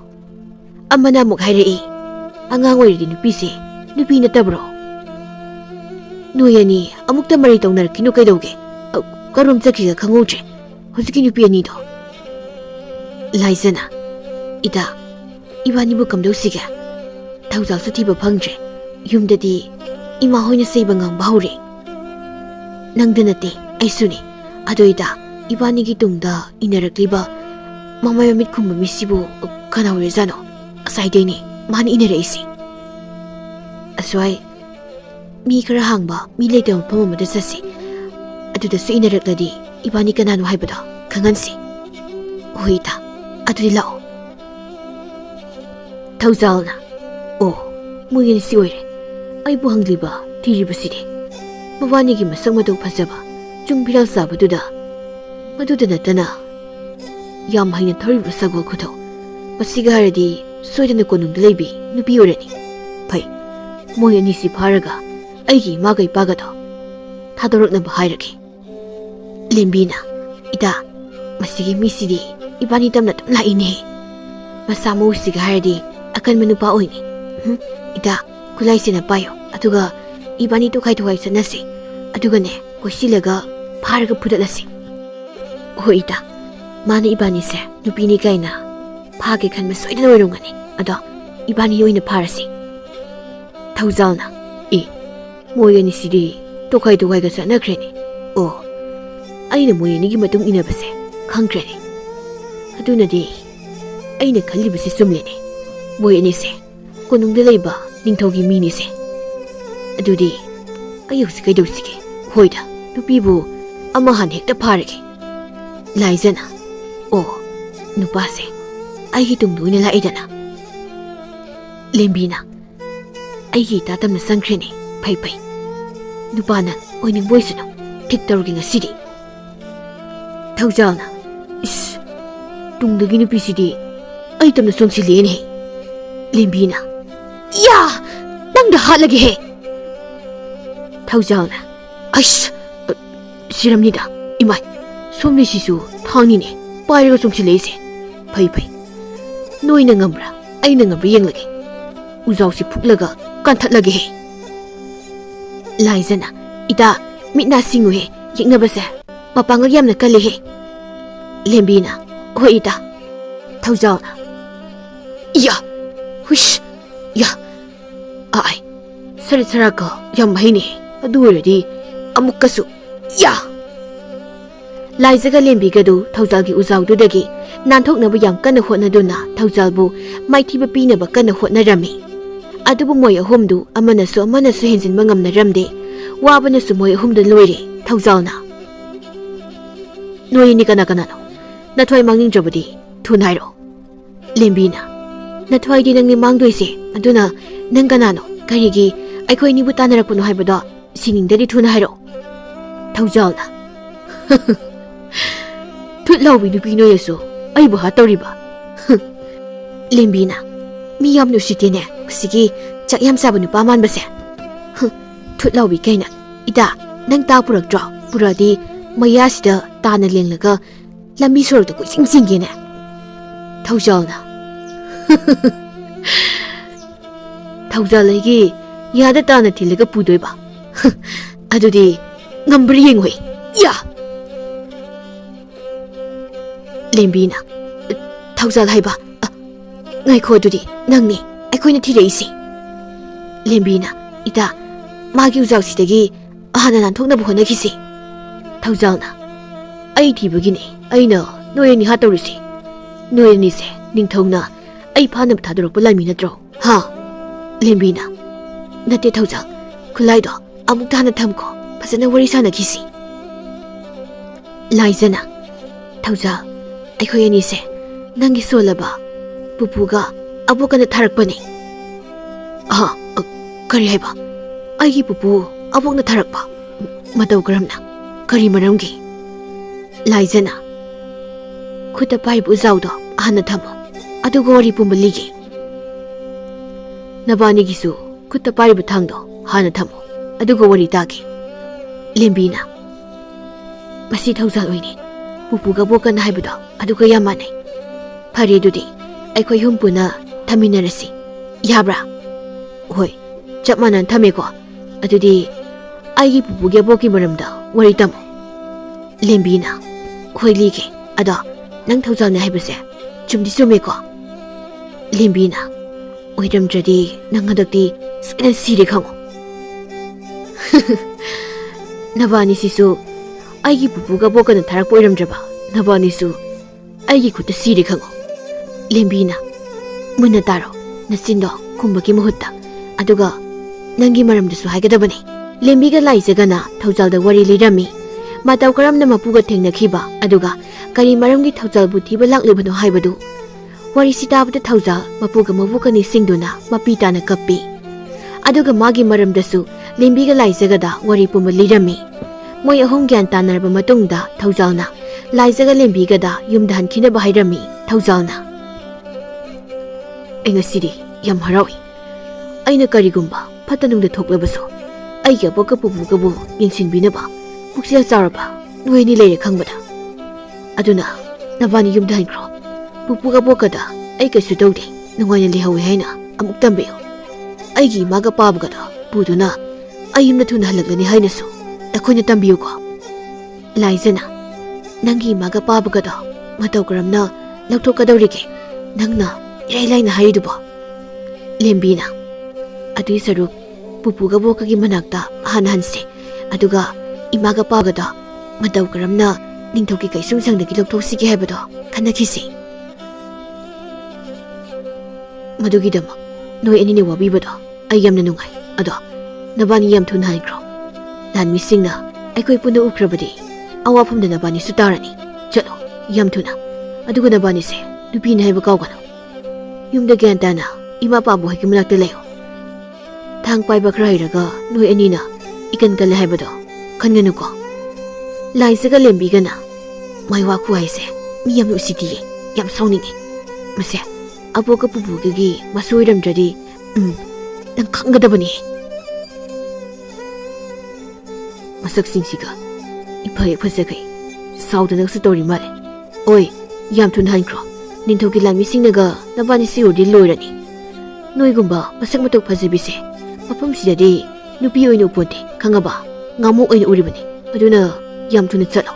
amana muk hairei angang oiri nupi se nupi na tabro noyani amukta mari tongnar kinu kaidauge karum chakiga khangoutre hojiki nupi ani do laisana ida ibani bu kamdau siga thaujal sathiba phangtre yumdadi ima hoina seiba ngang bahure nangdanate aisuni adoida ibani gi tungda inarakliba mamaya mit khumba misibu kana wezano asaideni mani inareisi aswai mi khara hangba mi leitam phamamada sasi aduda su inarakladi ibani kanano haibada khangansi hoita adudi lao thaujalna o muyeni si oire aibu hangliba thiribaside mawani gi masang madu phajaba chungbiral sabaduda maduda natana yam haina thariba sagol khutho masiga haradi soidana konung leibi nupi orani phai moyeni si pharaga aigi magai pagado thadorokna bahairaki lembi ida masigi misidi ibani tamna tam laini masamu siga hardi akan manupa oini ida kulai sina payo atuga ibani to khai thoi sanasi aduga ne kosilaga pharga pudalasi ho ida mani ibani se nupini kaina phage khan ma soidana oirungani ado ibani yoina pharasi thaujalna moyani sidi to khai ga sana khreni o aina moyani gi matung inabase khangkreni adunadi aina khallibase sumlene moyani se konungda leiba ningthogi mini se adudi ayusi kai dosige hoida nupibu ama han hekta pharege laizana o nupa se aigi tungduina laidana lembina aigi tatamna sangkreni pai pai nupana oining boysino tik tawgi ngasidi ꯊꯧꯖꯥꯜꯅ ꯏꯁ ꯇꯨꯡꯗꯒꯤ ꯅꯨꯄꯤꯁꯤꯗꯤ ꯑꯩ ꯇꯝꯅ ꯆꯣꯡꯁꯤꯜꯂꯦꯅꯦ ꯂꯦꯝꯕꯤꯅ ꯌꯥ ꯅꯪꯗ ꯍꯥꯠꯂꯒꯦꯍꯦ ꯊꯧꯖꯥꯜꯅ ꯑꯩꯁ ꯁꯤꯔꯝꯅꯤꯗ ꯏꯃꯥꯏ ꯁꯣꯝꯅꯤꯁꯤꯁꯨ ꯊꯥꯡꯅꯤꯅꯦ ꯄꯥꯏꯔꯒ ꯆꯣꯡꯁꯤꯜꯂꯛꯏꯁꯦ ꯐꯩ ꯐꯩ ꯅꯣꯏꯅ ꯉꯝꯕ꯭ꯔꯥ ꯑꯩꯅ ꯉꯝꯕ꯭ꯔꯥ ꯌꯦꯡꯂꯒꯦ ꯎꯖꯥꯎꯁꯤ ꯐꯨꯛꯂꯒ ꯀꯟꯊꯠꯂꯒꯦꯍꯦ ꯂꯥꯏꯖꯅ ꯏꯇꯥ ꯃꯤꯠ ꯅꯥ ꯁꯤꯡꯉꯨꯍꯦ ꯌꯦꯛꯅꯕꯁꯦ ꯃꯄꯥꯡꯒꯜ ꯌꯥꯝꯅ ꯀꯜꯂꯤꯍꯦ ꯂꯦꯝꯕꯤꯅ ꯍꯣꯏ ꯏꯇꯥ ꯊꯧꯖꯥꯜꯅ ꯌꯥ ꯍꯨꯏꯁ ꯌꯥ ꯑꯥꯏ ꯁꯔꯤꯠ ꯁꯔꯥꯛꯀ ꯌꯥꯝ ꯍꯩꯅꯦ ꯑꯗꯨ ꯑꯣꯏꯔꯗꯤ ꯑꯃꯨꯛꯀꯁꯨ ꯌꯥ ꯂꯥꯏꯖꯒ ꯂꯦꯝꯕꯤꯒꯗꯨ ꯊꯧꯖꯥꯜꯒꯤ ꯎꯖꯥꯎꯗꯨꯗꯒꯤ ꯅꯥꯟꯊꯣꯛꯅꯕ ꯌꯥꯝ ꯀꯟꯅ ꯍꯣꯠꯅꯗꯨꯅ ꯊꯧꯖꯥꯜꯕꯨ ꯃꯥꯏꯊꯤꯕ ꯄꯤꯅꯕ ꯀꯟꯅ ꯍꯣꯠꯅꯔꯝꯃꯤ ꯑꯗꯨꯕꯨ ꯃꯣꯏ ꯑꯍꯨꯝꯗꯨ ꯑꯃꯅꯁꯨ ꯍꯦꯟꯖꯤꯟꯕ ꯉꯝꯅꯔꯝꯗꯦ ꯋꯥꯕꯅꯁꯨ ꯃꯣꯏ ꯑꯍꯨꯝꯗ ꯂꯣꯏꯔꯦ ꯊꯧꯖꯥꯜꯅ ꯅꯣꯏꯅꯤ ꯀꯅꯥ ꯀꯅꯥꯅꯣ ꯅꯊ꯭ꯋꯥꯏ ꯃꯥꯡꯅꯤꯡꯗ꯭ꯔꯕꯗꯤ ꯊꯨꯅ ꯍꯥꯏꯔꯛꯑꯣ ꯂꯦꯝꯕꯤꯅ ꯅꯊ꯭ꯋꯥꯏꯗꯤ ꯅꯪꯅꯤ ꯃꯥꯡꯗꯣꯏꯁꯦ ꯑꯗꯨꯅ ꯅꯪ ꯀꯅꯥꯅꯣ ꯀꯔꯤꯒꯤ ꯑꯩꯈꯣꯏ ꯑꯅꯤꯕꯨ ꯇꯥꯟꯅꯔꯛꯄꯅꯣ ꯍꯥꯏꯕꯗꯣ ꯁꯤꯅꯤꯡꯗꯗꯤ ꯊꯨꯅ ꯍꯥꯏꯔꯛꯑꯣ ꯊꯧꯖꯥꯜꯅ ꯊꯨꯠ ꯂꯥꯎꯕꯤ ꯅꯨꯄꯤ ꯅꯣꯏꯁꯨ ꯑꯩꯕꯨ ꯍꯥꯠꯇꯧꯔꯤꯕ ꯂꯦꯝꯕꯤꯅ ꯃꯤ ꯌꯥꯝ ꯅꯨꯡꯁꯤꯇꯦꯅꯦ ꯁꯤꯒꯤ ꯆꯥꯛ ꯌꯥꯝ ꯆꯥꯕ ꯅꯨꯄꯥ ꯃꯥꯟꯕꯁꯦ ꯊꯨꯠ ꯂꯥꯎꯕꯤ ꯀꯩꯅ ꯏꯇꯥ ꯅꯪ ꯇꯥ ꯄꯨꯔꯛꯇ꯭ꯔꯣ ꯄꯨꯔꯛꯑꯗꯤ ꯃꯌꯥꯁꯤꯗ ꯇꯥꯅ ꯂꯦꯡꯂꯒ ꯂꯝꯕꯤ ꯁꯣꯔꯣꯛꯇ ꯀꯣꯏꯆꯤꯡ ꯆꯤꯡꯒꯦꯅꯦ ꯊꯧꯖꯥꯜꯅ ꯊꯧꯖꯥꯜ ꯑꯩꯒꯤ ꯌꯥꯗ ꯇꯥꯅ ꯊꯤꯜꯂꯒ ꯄꯨꯗꯣꯏꯕ ꯑꯗꯨꯗꯤ ꯉꯝꯕ꯭ꯔꯥ ꯌꯦꯡꯉꯣꯏ ꯌꯥ ꯂꯦꯝꯕꯤꯅ ꯊꯧꯖꯥꯜ ꯍꯥꯏꯕ ꯉꯥꯏꯈꯣ ꯑꯗꯨꯗꯤ ꯅꯪꯅꯤ ꯑꯩꯈꯣꯏꯅ ꯊꯤꯔꯛꯏꯁꯤ ꯂꯦꯝꯕꯤꯅ ꯏꯇꯥ ꯃꯥꯒꯤ ꯎꯖꯥꯎꯁꯤꯗꯒꯤ ꯍꯥꯟꯅ ꯅꯥꯟꯊꯣꯛꯅꯕ ꯍꯣꯠꯅꯈꯤꯁꯤ ꯊꯧꯖꯥꯜꯅ ꯑꯩ ꯊꯤꯕꯒꯤꯅꯤ ꯑꯩꯅ ꯅꯣꯏ ꯑꯅꯤ ꯍꯥꯠꯇꯧꯔꯤꯁꯤ ꯅꯣꯏ ꯑꯅꯤꯁꯦ ꯅꯤꯡꯊꯧꯅ ꯑꯩ ꯐꯥꯅꯕ ꯊꯥꯗꯣꯔꯛꯄ ꯂꯥꯟꯃꯤ ꯅꯠꯇ꯭ꯔꯣ ꯍꯥ ꯂꯦꯝꯕꯤꯅ ꯅꯠꯇꯦ ꯊꯧꯖꯥꯜ ꯈꯨꯠꯂꯥꯏꯗꯣ ꯑꯃꯨꯛꯇ ꯍꯥꯟꯅ ꯊꯝꯈꯣ ꯐꯖꯅ ꯋꯥꯔꯤ ꯁꯥꯟꯅꯈꯤꯁꯤ ꯂꯥꯏꯖꯅ ꯊꯧꯖꯥꯜ ꯑꯩꯈꯣꯏ ꯑꯅꯤꯁꯦ ꯅꯪꯒꯤ ꯁꯣꯜꯂꯕ ꯄꯨꯄꯨꯒ ꯑꯕꯣꯛꯀꯅ ꯊꯥꯔꯛꯄꯅꯤ ꯀꯔꯤ ꯍꯥꯏꯕ ꯑꯩꯒꯤ ꯄꯨꯄꯨ ꯑꯕꯣꯛꯅ ꯊꯥꯔꯛꯄ ꯃꯇꯧ ꯀꯔꯝꯅ ꯀꯔꯤ ꯃꯔꯝꯒꯤ ꯂꯥꯏꯖꯅ ꯈꯨꯠꯇ ꯄꯥꯏꯔꯤꯕ ꯎꯖꯥꯎꯗꯣ ꯍꯥꯟꯅ ꯊꯝꯃꯣ ꯑꯗꯨꯒ ꯋꯥꯔꯤ ꯄꯨꯝꯕ ꯂꯤꯒꯦ ꯅꯕꯥꯅꯤꯒꯤꯁꯨ ꯈꯨꯠꯇ ꯄꯥꯏꯔꯤꯕ ꯊꯥꯡꯗꯣ ꯍꯥꯟꯅ ꯊꯝꯃꯣ ꯑꯗꯨꯒ ꯋꯥꯔꯤ ꯇꯥꯒꯦ ꯂꯦꯝꯕꯤꯅ ꯃꯁꯤ ꯊꯧꯖꯥꯜ ꯑꯣꯏꯅꯤ ꯄꯨꯄꯨꯒ ꯕꯣꯛꯀꯅ ꯍꯥꯏꯕꯗꯣ ꯑꯗꯨꯒ ꯌꯥꯝ ꯃꯥꯟꯅꯩ ꯐꯔꯦ ꯑꯗꯨꯗꯤ ꯑꯩꯈꯣꯏ ꯍꯨꯝ ꯄꯨꯟꯅ ꯊꯝꯃꯤꯟꯅꯔꯁꯤ ꯌꯥꯕ꯭ꯔꯥ ꯍꯣꯏ ꯆꯞ ꯃꯥꯟꯅꯅ ꯊꯝꯃꯦꯀꯣ ꯑꯗꯨꯗꯤ ꯑꯩꯒꯤ ꯄꯨꯄꯨꯒꯤ ꯑꯕꯣꯛꯀꯤ ꯃꯔꯝꯗ ꯋꯥꯔꯤ ꯇꯝꯃꯣ ꯂꯦꯝꯕꯤꯅ ꯍꯣꯏ ꯂꯤꯒꯦ ꯑꯗꯣ ꯅꯪ ꯊꯧꯖꯥꯜꯅꯦ ꯍꯥꯏꯕꯁꯦ ꯆꯨꯝꯗꯤ ꯆꯨꯝꯃꯦꯀꯣ ꯂꯦꯝꯕꯤꯅ ꯑꯣꯏꯔꯝꯗ꯭ꯔꯗꯤ ꯅꯪ ꯍꯟꯗꯛꯇꯤ ꯁꯣꯏꯗꯅ ꯁꯤꯔꯦ ꯈꯪꯉꯣ ꯅꯕꯥꯅꯤꯁꯤꯁꯨ ꯑꯩꯒꯤ ꯄꯨꯄꯨꯒ ꯕꯣꯛꯀꯅ ꯊꯥꯔꯛꯄ ꯑꯣꯏꯔꯝꯗ꯭ꯔꯕ ꯅꯕꯥꯅꯤꯁꯨ ꯑꯩꯒꯤ ꯈꯨꯠꯇ ꯁꯤꯔꯦ ꯈꯪꯉꯣ ꯂꯦꯝꯕꯤꯅ ꯃꯨꯟꯅ ꯇꯥꯔꯣ ꯅꯆꯤꯟꯗꯣ ꯈꯨꯝꯕꯒꯤ ꯃꯍꯨꯠꯇ ꯑꯗꯨꯒ ꯅꯪꯒꯤ ꯃꯔꯝꯗꯁꯨ ꯍꯥꯏꯒꯗꯕꯅꯤ ꯂꯦꯝꯕꯤꯒ ꯂꯥꯏꯖꯒꯅ ꯊꯧꯖꯥꯜꯗ ꯋꯥꯔꯤ ꯂꯤꯔꯝꯃꯤ ꯃꯇꯧ ꯀꯔꯝꯅ ꯃꯄꯨꯒ ꯊꯦꯡꯅꯈꯤꯕ ꯑꯗꯨꯒ ꯀꯔꯤ ꯃꯔꯝꯒꯤ ꯊꯧꯖꯥꯜꯕꯨ ꯊꯤꯕ ꯂꯥꯛꯂꯤꯕꯅꯣ ꯍꯥꯏꯕꯗꯨ ꯋꯥꯔꯤꯁꯤ ꯇꯥꯕꯗ ꯊꯧꯖꯥꯜ ꯃꯄꯨꯒ ꯃꯕꯨꯛꯀ ꯅꯤꯡꯁꯤꯡꯗꯨꯅ ꯃꯄꯤ ꯇꯥꯅ ꯀꯞꯄꯤ ꯑꯗꯨꯒ ꯃꯥꯒꯤ ꯃꯔꯝꯗꯁꯨ ꯂꯦꯝꯕꯤꯒ ꯂꯥꯏꯖꯒꯗ ꯋꯥꯔꯤ ꯄꯨꯝꯕ ꯂꯤꯔꯝꯃꯤ ꯃꯣꯏ ꯑꯍꯨꯝ ꯒ꯭ꯌꯥꯟ ꯇꯥꯅꯔꯕ ꯃꯇꯨꯡꯗ ꯊꯧꯖꯥꯜꯅ ꯂꯥꯏꯖꯒ ꯂꯦꯝꯕꯤꯒꯗ ꯌꯨꯝꯗ ꯍꯟꯈꯤꯅꯕ ꯍꯥꯏꯔꯝꯃꯤ ꯊꯧꯖꯥꯜꯅ ꯑꯩ ꯉꯁꯤꯗꯤ ꯌꯥꯝ ꯍꯔꯥꯎꯏ ꯑꯩꯅ ꯀꯔꯤꯒꯨꯝꯕ ꯐꯠꯇ ꯅꯨꯡꯗ ꯊꯣꯛꯂꯕꯁꯨ ꯑꯩꯒꯤ ꯑꯕꯣꯛꯀ ꯄꯨꯄꯨꯒꯕꯨ ꯌꯦꯡꯁꯤꯟꯕꯤꯅꯕ ꯄꯨꯛꯆꯦꯜ ꯆꯥꯎꯔꯕ ꯅꯣꯏ ꯑꯅꯤ ꯂꯩꯔꯦ ꯈꯪꯕꯗ ꯑꯗꯨꯅ ꯅꯕꯥꯅꯤ ꯌꯨꯝꯗ ꯍꯟꯈ꯭ꯔꯣ ꯄꯨꯄꯨꯒ ꯕꯣꯛꯀꯗ ꯑꯩ ꯀꯩꯁꯨ ꯇꯧꯗꯦ ꯅꯨꯡꯉꯥꯏꯅ ꯂꯩꯍꯧꯋꯦ ꯍꯥꯏꯅ ꯑꯃꯨꯛ ꯇꯝꯕꯤꯌꯨ ꯑꯩꯒꯤ ꯏꯃꯥꯒ ꯄꯥꯕꯒꯗ ꯄꯨꯗꯨꯅ ꯑꯩ ꯌꯨꯝꯗ ꯊꯨꯅ ꯍꯜꯂꯛꯂꯅꯤ ꯍꯥꯏꯅꯁꯨ ꯑꯩꯈꯣꯏꯅ ꯇꯝꯕꯤꯌꯨꯀꯣ ꯂꯥꯏꯖꯅ ꯅꯪꯒꯤ ꯏꯃꯥꯒ ꯄꯥꯕꯒꯗꯣ ꯃꯇꯧ ꯀꯔꯝꯅ ꯂꯧꯊꯣꯛꯀꯗꯧꯔꯤꯒꯦ ꯅꯪꯅ ꯏꯔꯥꯏ ꯂꯥꯏꯅ ꯍꯥꯏꯔꯤꯗꯨꯕꯣ ꯂꯦꯝꯕꯤꯅ ꯑꯗꯨꯏ ꯁꯔꯨꯛ ꯄꯨꯄꯨꯒ ꯕꯣꯛꯀꯒꯤ ꯃꯅꯥꯛꯇ ꯍꯥꯟꯅ ꯍꯟꯁꯦ ꯑꯗꯨꯒ ꯏꯃꯥꯒ ꯄꯥꯒꯗ ꯃꯇꯧ ꯀꯔꯝꯅ ꯅꯤꯡꯊꯧꯒꯤ ꯀꯩꯁꯨꯝꯁꯪꯗꯒꯤ ꯂꯧꯊꯣꯛꯁꯤꯒꯦ ꯍꯥꯏꯕꯗꯣ ꯈꯟꯅꯈꯤꯁꯤ ꯃꯗꯨꯒꯤꯗꯃꯛ ꯅꯣꯏ ꯑꯅꯤꯅ ꯋꯥꯕꯤꯕꯗꯣ ꯑꯩ ꯌꯥꯝꯅ ꯅꯨꯡꯉꯥꯏ ꯑꯗꯣ ꯅꯕꯥꯅꯤ ꯌꯥꯝ ꯊꯨꯅ ꯍꯟꯈ꯭ꯔꯣ ꯂꯥꯟꯃꯤꯁꯤꯡꯅ ꯑꯩꯈꯣꯏ ꯄꯨꯟꯅ ꯎꯈ꯭ꯔꯕꯗꯤ ꯑꯋꯥꯐꯝꯗ ꯅꯕꯥꯅꯤꯁꯨ ꯇꯥꯔꯅꯤ ꯆꯠꯂꯣ ꯌꯥꯝ ꯊꯨꯅ ꯑꯗꯨꯒ ꯅꯕꯥꯅꯤꯁꯦ ꯅꯨꯄꯤꯅꯤ ꯍꯥꯏꯕ ꯀꯥꯎꯒꯅꯨ ꯌꯨꯝꯗ ꯒ꯭ꯌꯥꯟ ꯇꯥꯅ ꯏꯃꯥ ꯄꯥꯕꯨ ꯍꯣꯏꯒꯤ ꯃꯅꯥꯛꯇ ꯂꯩꯌꯣ ꯊꯥꯡ ꯄꯥꯏꯕ ꯈꯔ ꯍꯩꯔꯒ ꯅꯣꯏ ꯑꯅꯤꯅ ꯏꯀꯟ ꯀꯜꯂꯦ ꯍꯥꯏꯕꯗꯣ ꯈꯟꯒꯅꯨꯀꯣ ꯂꯥꯏꯖꯒ ꯂꯦꯝꯕꯤꯒꯅ ꯃꯥꯏꯋꯥ ꯈꯨꯍꯥꯏꯁꯦ ꯃꯤ ꯌꯥꯝꯅ ꯎꯁꯤꯠꯇꯤꯌꯦ ꯌꯥꯝ ꯁꯥꯎꯅꯤꯡꯉꯦ ꯃꯁꯦ ꯑꯕꯣꯛꯀ ꯄꯨꯄꯨꯒꯒꯤ ꯃꯁꯨ ꯑꯣꯏꯔꯝꯗ꯭ꯔꯗꯤ ꯅꯪ ꯈꯪꯒꯗꯕꯅꯤ ꯃꯁꯛꯁꯤꯡꯁꯤꯒ ꯏꯐ ꯍꯦꯛ ꯐꯖꯈꯩ ꯁꯥꯎꯗꯅꯁꯨ ꯇꯧꯔꯤ ꯃꯥꯜꯂꯦ ꯑꯣꯏ ꯌꯥꯝ ꯊꯨꯅ ꯍꯟꯈ꯭ꯔꯣ ꯅꯤꯡꯊꯧꯒꯤ ꯂꯥꯟꯃꯤꯁꯤꯡꯅꯒ ꯅꯕꯥꯅꯤ ꯁꯤꯎꯔꯗꯤ ꯂꯣꯏꯔꯅꯤ ꯅꯣꯏꯒꯨꯝꯕ ꯃꯁꯛ ꯃꯇꯧ ꯐꯖꯕꯤꯁꯦ ꯃꯐꯝꯁꯤꯗꯗꯤ ꯅꯨꯄꯤ ꯑꯣꯏꯅ ꯎꯄꯣꯟꯇꯦ ꯈꯪꯉꯕ ꯉꯥꯃꯨ ꯑꯣꯏꯅ ꯎꯔꯤꯕꯅꯤ ꯑꯗꯨꯅ ꯌꯥꯝ ꯊꯨꯅ ꯆꯠꯂꯣ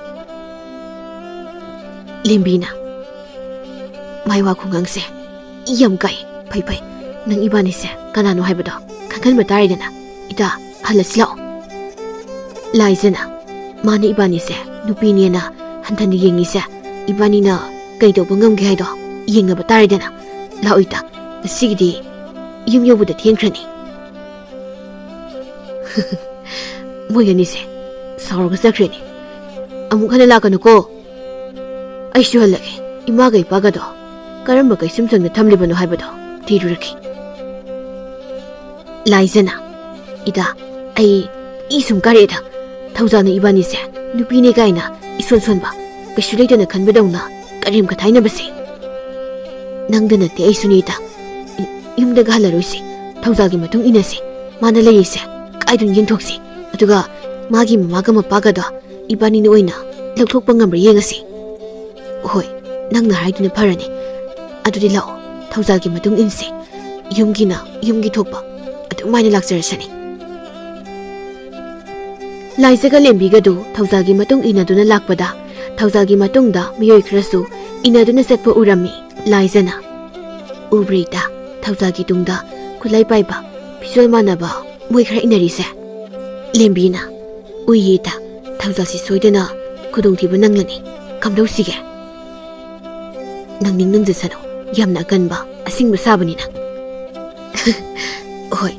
ꯂꯦꯝꯕꯤꯅ ꯃꯥꯏꯋꯥ ꯈꯨꯡꯒꯪꯁꯦ ꯌꯥꯝ ꯀꯥꯏ ꯐꯩ ꯐꯩ ꯅꯪ ꯏꯕꯥꯅꯤꯁꯦ ꯀꯅꯥꯅꯣ ꯍꯥꯏꯕꯗꯣ ꯈꯪꯍꯟꯕ ꯇꯥꯔꯦꯗꯅ ꯏꯇꯥ ꯍꯜꯂꯁꯤ ꯂꯥꯛꯑꯣ ꯂꯥꯏꯖꯅ ꯃꯥꯅ ꯏꯕꯥꯅꯤꯁꯦ ꯅꯨꯄꯤꯅꯦꯅ ꯍꯟꯊꯅ ꯌꯦꯡꯉꯤꯁꯦ 이반이나 ꯀꯩꯗꯧꯕ ꯉꯝꯒꯦ ꯍꯥꯏꯗꯣ ꯌꯦꯡꯅꯕ ꯇꯥꯔꯦꯗꯅ ꯂꯥꯛꯑꯣ ꯏꯇꯥ ꯉꯁꯤꯒꯤꯗꯤ ꯌꯨꯝ ꯌꯧꯕꯗ ꯊꯦꯡꯈ꯭ꯔꯅꯤ ꯃꯣꯏ ꯑꯅꯤꯁꯦ ꯁꯥꯎꯔꯒ ꯆꯠꯈ꯭ꯔꯦꯅꯤ ꯑꯃꯨꯛ ꯍꯟꯅ ꯂꯥꯛꯀꯅꯨꯀꯣ ꯑꯩꯁꯨ ꯍꯜꯂꯒꯦ ꯏꯃꯥꯒ ꯏꯄꯥꯒꯗꯣ ꯀꯔꯝꯕ ꯀꯩꯁꯨꯝꯁꯪꯗ ꯊꯝꯂꯤꯕꯅꯣ ꯍꯥꯏꯕꯗꯣ ꯊꯤꯔꯨꯔꯒꯦ ꯂꯥꯏꯖꯅ ꯏꯇꯥ ꯑꯩ ꯁꯨꯝ ꯀꯥꯔꯛꯑꯦꯗ ꯊꯧꯖꯥꯜꯅ ꯏꯕꯥꯅꯤꯁꯦ ꯅꯨꯄꯤꯅꯦ ꯀꯥꯏꯅ ꯏꯁꯣꯟ ꯁꯣꯟꯕ ꯀꯩꯁꯨ ꯂꯩꯇꯅ ꯈꯟꯕꯗꯧꯅ ꯀꯔꯤꯝ ꯈꯊꯥꯏꯅꯕꯁꯦ ꯅꯪꯗ ꯅꯠꯇꯦ ꯑꯩꯁꯨꯅꯤ ꯏꯇꯥ ꯌꯨꯝꯗꯒ ꯍꯜꯂꯔꯣꯏꯁꯤ ꯊꯧꯖꯥꯜꯒꯤ ꯃꯇꯨꯡ ꯏꯟꯅꯁꯤ ꯃꯥꯅ ꯂꯩꯔꯤꯁꯦ ꯀꯥꯏꯗꯨꯅ ꯌꯦꯡꯊꯣꯛꯁꯤ ꯑꯗꯨꯒ ꯃꯥꯒꯤ ꯃꯃꯥꯒ ꯃꯄꯥꯒꯗꯣ ꯏꯕꯥꯅꯤꯅ ꯑꯣꯏꯅ ꯂꯧꯊꯣꯛꯄ ꯉꯝꯕ꯭ꯔꯥ ꯌꯦꯡꯉꯁꯤ ꯍꯣꯏ ꯅꯪꯅ ꯍꯥꯏꯗꯨꯅ ꯐꯔꯅꯤ ꯑꯗꯨꯗꯤ ꯂꯥꯛꯑꯣ ꯊꯧꯖꯥꯜꯒꯤ ꯃꯇꯨꯡ ꯏꯟꯁꯤ ꯌꯨꯝꯒꯤꯅ ꯌꯨꯝꯒꯤ ꯊꯣꯛꯄ ꯑꯗꯨꯃꯥꯏꯅ ꯂꯥꯛꯆꯔꯁꯅꯤ ꯂꯥꯏꯖꯒ ꯂꯦꯝꯕꯤꯒꯗꯨ ꯊꯧꯖꯥꯜꯒꯤ ꯃꯇꯨꯡ ꯏꯟꯅꯗꯨꯅ ꯂꯥꯛꯄꯗ ꯊꯧꯖꯥꯜꯒꯤ ꯃꯇꯨꯡꯗ ꯃꯤꯑꯣꯏ ꯈꯔꯁꯨ ꯏꯟꯅꯗꯨꯅ ꯆꯠꯄ ꯎꯔꯝꯃꯤ ꯂꯥꯏꯖꯅ ꯎꯕ꯭ꯔ ꯏꯇꯥ ꯊꯧꯖꯥꯜꯒꯤ ꯇꯨꯡꯗ ꯈꯨꯠꯂꯥꯏ ꯄꯥꯏꯕ ꯐꯤꯖꯣꯜ ꯃꯥꯟꯅꯕ ꯃꯣꯏ ꯈꯔ ꯏꯟꯅꯔꯤꯁꯦ ꯂꯦꯝꯕꯤꯅ ꯎꯏꯌꯦ ꯏꯇꯥ ꯊꯧꯖꯥꯜꯁꯤ ꯁꯣꯏꯗꯅ ꯈꯨꯗꯣꯡꯊꯤꯕ ꯅꯪꯂꯅꯤ ꯀꯝꯗꯧꯁꯤꯒꯦ ꯅꯪ ꯅꯤꯡꯖꯁꯅꯨ ꯌꯥꯝꯅ ꯑꯀꯟꯕ ꯑꯁꯤꯡꯕ ꯁꯥꯕꯅꯤꯅ ꯍꯣꯏ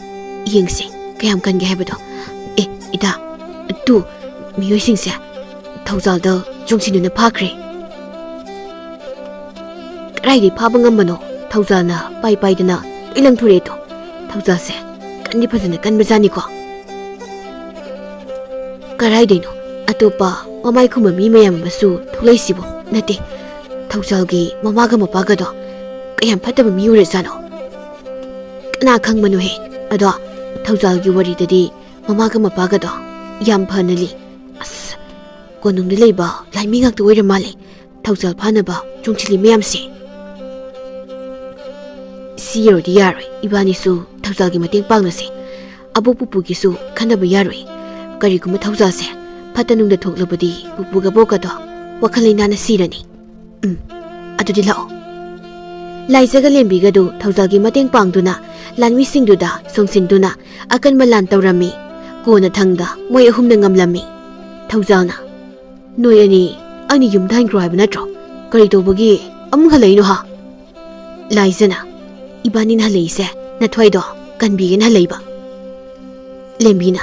ꯌꯦꯡꯁꯤ ꯀꯌꯥꯝ ꯀꯟꯒꯦ ꯍꯥꯏꯕꯗꯣ ꯏꯇꯥ ꯇꯨ ꯃꯤꯑꯣꯏꯁꯤꯡꯁꯦ ꯊꯧꯖꯥꯜꯗ ꯆꯣꯡꯁꯤꯟꯗꯨꯅ ꯐꯥꯈ꯭ꯔꯦ ꯀꯗꯥꯏꯗꯩ ꯐꯥꯕ ꯉꯝꯕꯅꯣ ꯊꯧꯖꯥꯜꯅ ꯄꯥꯏꯗꯅ ꯂꯣꯏ ꯂꯪꯊꯣꯔꯛꯑꯦꯗꯣ ꯊꯧꯖꯥꯜꯁꯦ ꯀꯟꯗꯤ ꯐꯖꯅ ꯀꯟꯕꯖꯥꯠꯅꯤꯀꯣ ꯀꯗꯥꯏꯗꯩꯅꯣ ꯑꯇꯣꯞꯄ ꯃꯃꯥꯏ ꯈꯨꯝꯕ ꯃꯤ ꯃꯌꯥꯝ ꯑꯃꯁꯨ ꯊꯣꯛꯂꯛꯏꯁꯤꯕꯨ ꯅꯠꯇꯦ ꯊꯧꯖꯥꯜꯒꯤ ꯃꯃꯥꯒ ꯃꯄꯥꯒꯗꯣ ꯀꯌꯥꯝ ꯐꯠꯇꯕ ꯃꯤ ꯑꯣꯏꯔꯖꯥꯠꯅꯣ ꯀꯅꯥ ꯈꯪꯕꯅꯣꯍꯦ ꯑꯗꯣ ꯊꯧꯖꯥꯜꯒꯤ ꯋꯥꯔꯤꯗꯗꯤ ꯃꯃꯥꯒ ꯃꯄꯥꯒꯗꯣ ꯌꯥꯝ ꯐꯅ ꯂꯤ ꯑꯁ ꯀꯣꯅꯨꯡꯗ ꯂꯩꯕ ꯂꯥꯏꯃꯤ ꯉꯥꯛꯇ ꯑꯣꯏꯔ ꯃꯥꯜꯂꯦ ꯊꯧꯖꯥꯜ ꯐꯥꯅꯕ ꯆꯣꯡꯁꯤꯜꯂꯤ ꯃꯌꯥꯝꯁꯦ ꯁꯤ ꯌꯧꯔꯗꯤ ꯌꯥꯔꯣꯏ ꯏꯕꯥꯅꯤꯁꯨ ꯊꯧꯖꯥꯜꯒꯤ ꯃꯇꯦꯡ ꯄꯥꯡꯅꯁꯤ ꯑꯕꯣꯛ ꯄꯨꯄꯨꯒꯤꯁꯨ ꯈꯟꯅꯕ ꯌꯥꯔꯣꯏ ꯀꯔꯤꯒꯨꯝꯕ ꯊꯧꯖꯥꯜꯁꯦ ꯐꯠꯇ ꯅꯨꯡꯗ ꯊꯣꯛꯂꯕꯗꯤ ꯄꯨꯄꯨꯒ ꯕꯣꯛꯀꯗꯣ ꯋꯥꯈꯜ ꯂꯩꯅꯥꯅ ꯁꯤꯔꯅꯤ ꯑꯗꯨꯗꯤ ꯂꯥꯛꯑꯣ ꯂꯥꯏꯖꯒ ꯂꯦꯝꯕꯤꯒꯗꯨ ꯊꯧꯖꯥꯜꯒꯤ ꯃꯇꯦꯡ ꯄꯥꯡꯗꯨꯅ ꯂꯥꯟꯃꯤꯁꯤꯡꯗꯨꯗ ꯆꯣꯡꯁꯤꯟꯗꯨꯅ ꯑꯀꯟꯕ ꯂꯥꯟ ꯇꯧꯔꯝꯃꯤ ꯀꯣꯟꯅ ꯊꯪꯗ ꯃꯣꯏ ꯑꯍꯨꯝꯅ ꯉꯝꯂꯝꯃꯤ ꯊꯧꯖꯥꯜꯅ ꯅꯣꯏ ꯑꯅꯤ ꯌꯨꯝꯗ ꯍꯟꯈ꯭ꯔꯣ ꯍꯥꯏꯕ ꯅꯠꯇ꯭ꯔꯣ ꯀꯔꯤ ꯇꯧꯕꯒꯤ ꯑꯃꯨꯛ ꯍꯜꯂꯛꯏꯅꯣ ꯍꯥ ꯂꯥꯏꯖꯅ 이반이나 할레이세 나토이도 간비긴 할레이바 렘비나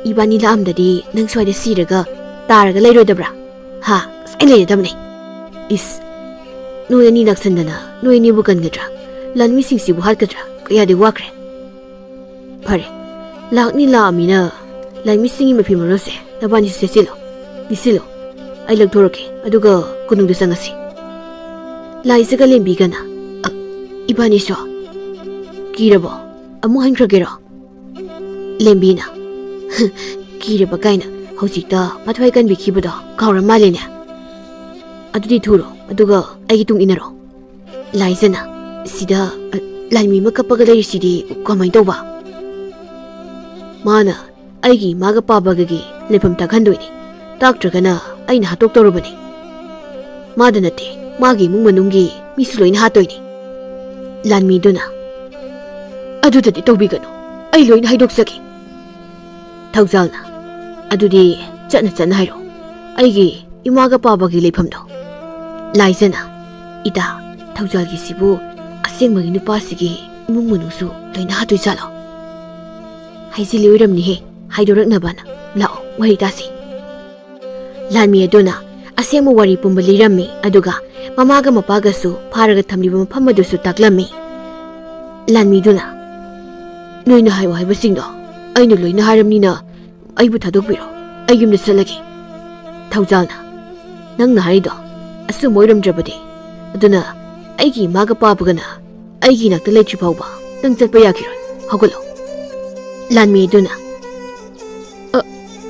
이반이 라암다디 능수아이데 시르가 따라가 레이로더브라 하 사이레이더브네 이스 노예니 낙선다나 노예니 부간가드라 란미싱시부 할가드라 그야데 와크레 파레 락니 라아미나 란미싱이 마피모로세 나바니 세실로 니실로 아이락 도로케 아두가 구능도 상가시 라이스가 렘비가나 이반이쇼 기르보 아무 한크게로 렘비나 기르바 가이나 호직다 마트와이 간비 키부도 가오라 말레냐 아두디 투로 아두가 아이기 tung 이나로 라이즈나 시다 라이미마 까빠가 레이시디 까마이 도바 마나 아이기 마가 빠바가기 레펌 딱한도이니 딱트가나 아이나 하톡 떠러버니 마드나티 마기 뭉마농기 미술로이나 하토이니 란미도나 아두다디 또비가노 아이 로이나 하이독사기 ꯊꯧꯖꯥꯜꯅ ꯑꯗꯨꯗꯤ ꯆꯠꯅ ꯍꯥꯏꯔꯣ ꯑꯩꯒꯤ ꯏꯃꯥꯒ ꯄꯥꯕꯒꯤ ꯂꯩꯐꯝꯗꯣ ꯂꯥꯏꯖꯅ ꯏꯇꯥ ꯊꯧꯖꯥꯜꯒꯤꯁꯤꯕꯨ ꯑꯁꯦꯡꯕꯒꯤ ꯅꯨꯄꯥꯁꯤꯒꯤ ꯏꯃꯨꯡ ꯃꯅꯨꯡꯁꯨ ꯂꯣꯏꯅ ꯍꯥꯠꯇꯣꯏꯖꯥꯠꯂꯣ ꯍꯥꯏꯖꯤꯜꯂꯤ ꯑꯣꯏꯔꯝꯅꯤꯍꯦ ꯍꯥꯏꯗꯣꯔꯛꯅꯕꯅ ꯂꯥꯛꯑꯣ ꯋꯥꯔꯤ ꯇꯥꯁꯤ ꯂꯥꯟꯃꯤ ꯑꯗꯨꯅ ꯑꯁꯦꯡꯕ ꯋꯥꯔꯤ ꯄꯨꯝꯕ ꯂꯤꯔꯝꯃꯤ ꯑꯗꯨꯒ ꯃꯃꯥꯒ ꯃꯄꯥꯒꯁꯨ ꯐꯥꯔꯒ ꯊꯝꯂꯤꯕ ꯃꯐꯝ ꯑꯗꯨꯁꯨ ꯇꯥꯛꯂꯝꯃꯤ ꯂꯥꯟꯃꯤꯗꯨꯅ ꯅꯣꯏꯅ ꯍꯥꯏꯌꯣ ꯍꯥꯏꯕꯁꯤꯡꯗꯣ ꯑꯩꯅ ꯂꯣꯏꯅ ꯍꯥꯏꯔꯝꯅꯤꯅ ꯑꯩꯕꯨ ꯊꯥꯗꯣꯛꯄꯤꯔꯣ ꯑꯩ ꯌꯨꯝꯗ ꯆꯠꯂꯒꯦ ꯊꯧꯖꯥꯜꯅ ꯅꯪꯅ ꯍꯥꯏꯔꯤꯗꯣ ꯑꯁꯨꯝ ꯑꯣꯏꯔꯝꯗ꯭ꯔꯕꯗꯤ ꯑꯗꯨꯅ ꯑꯩꯒꯤ ꯏꯃꯥꯒ ꯄꯥꯕꯒꯅ ꯑꯩꯒꯤ ꯅꯥꯛꯇ ꯂꯩꯇ꯭ꯔꯤ ꯐꯥꯎꯕ ꯅꯪ ꯆꯠꯄ ꯌꯥꯈꯤꯔꯣꯏ ꯍꯧꯒꯠꯂꯣ ꯂꯥꯟꯃꯤ ꯑꯗꯨꯅ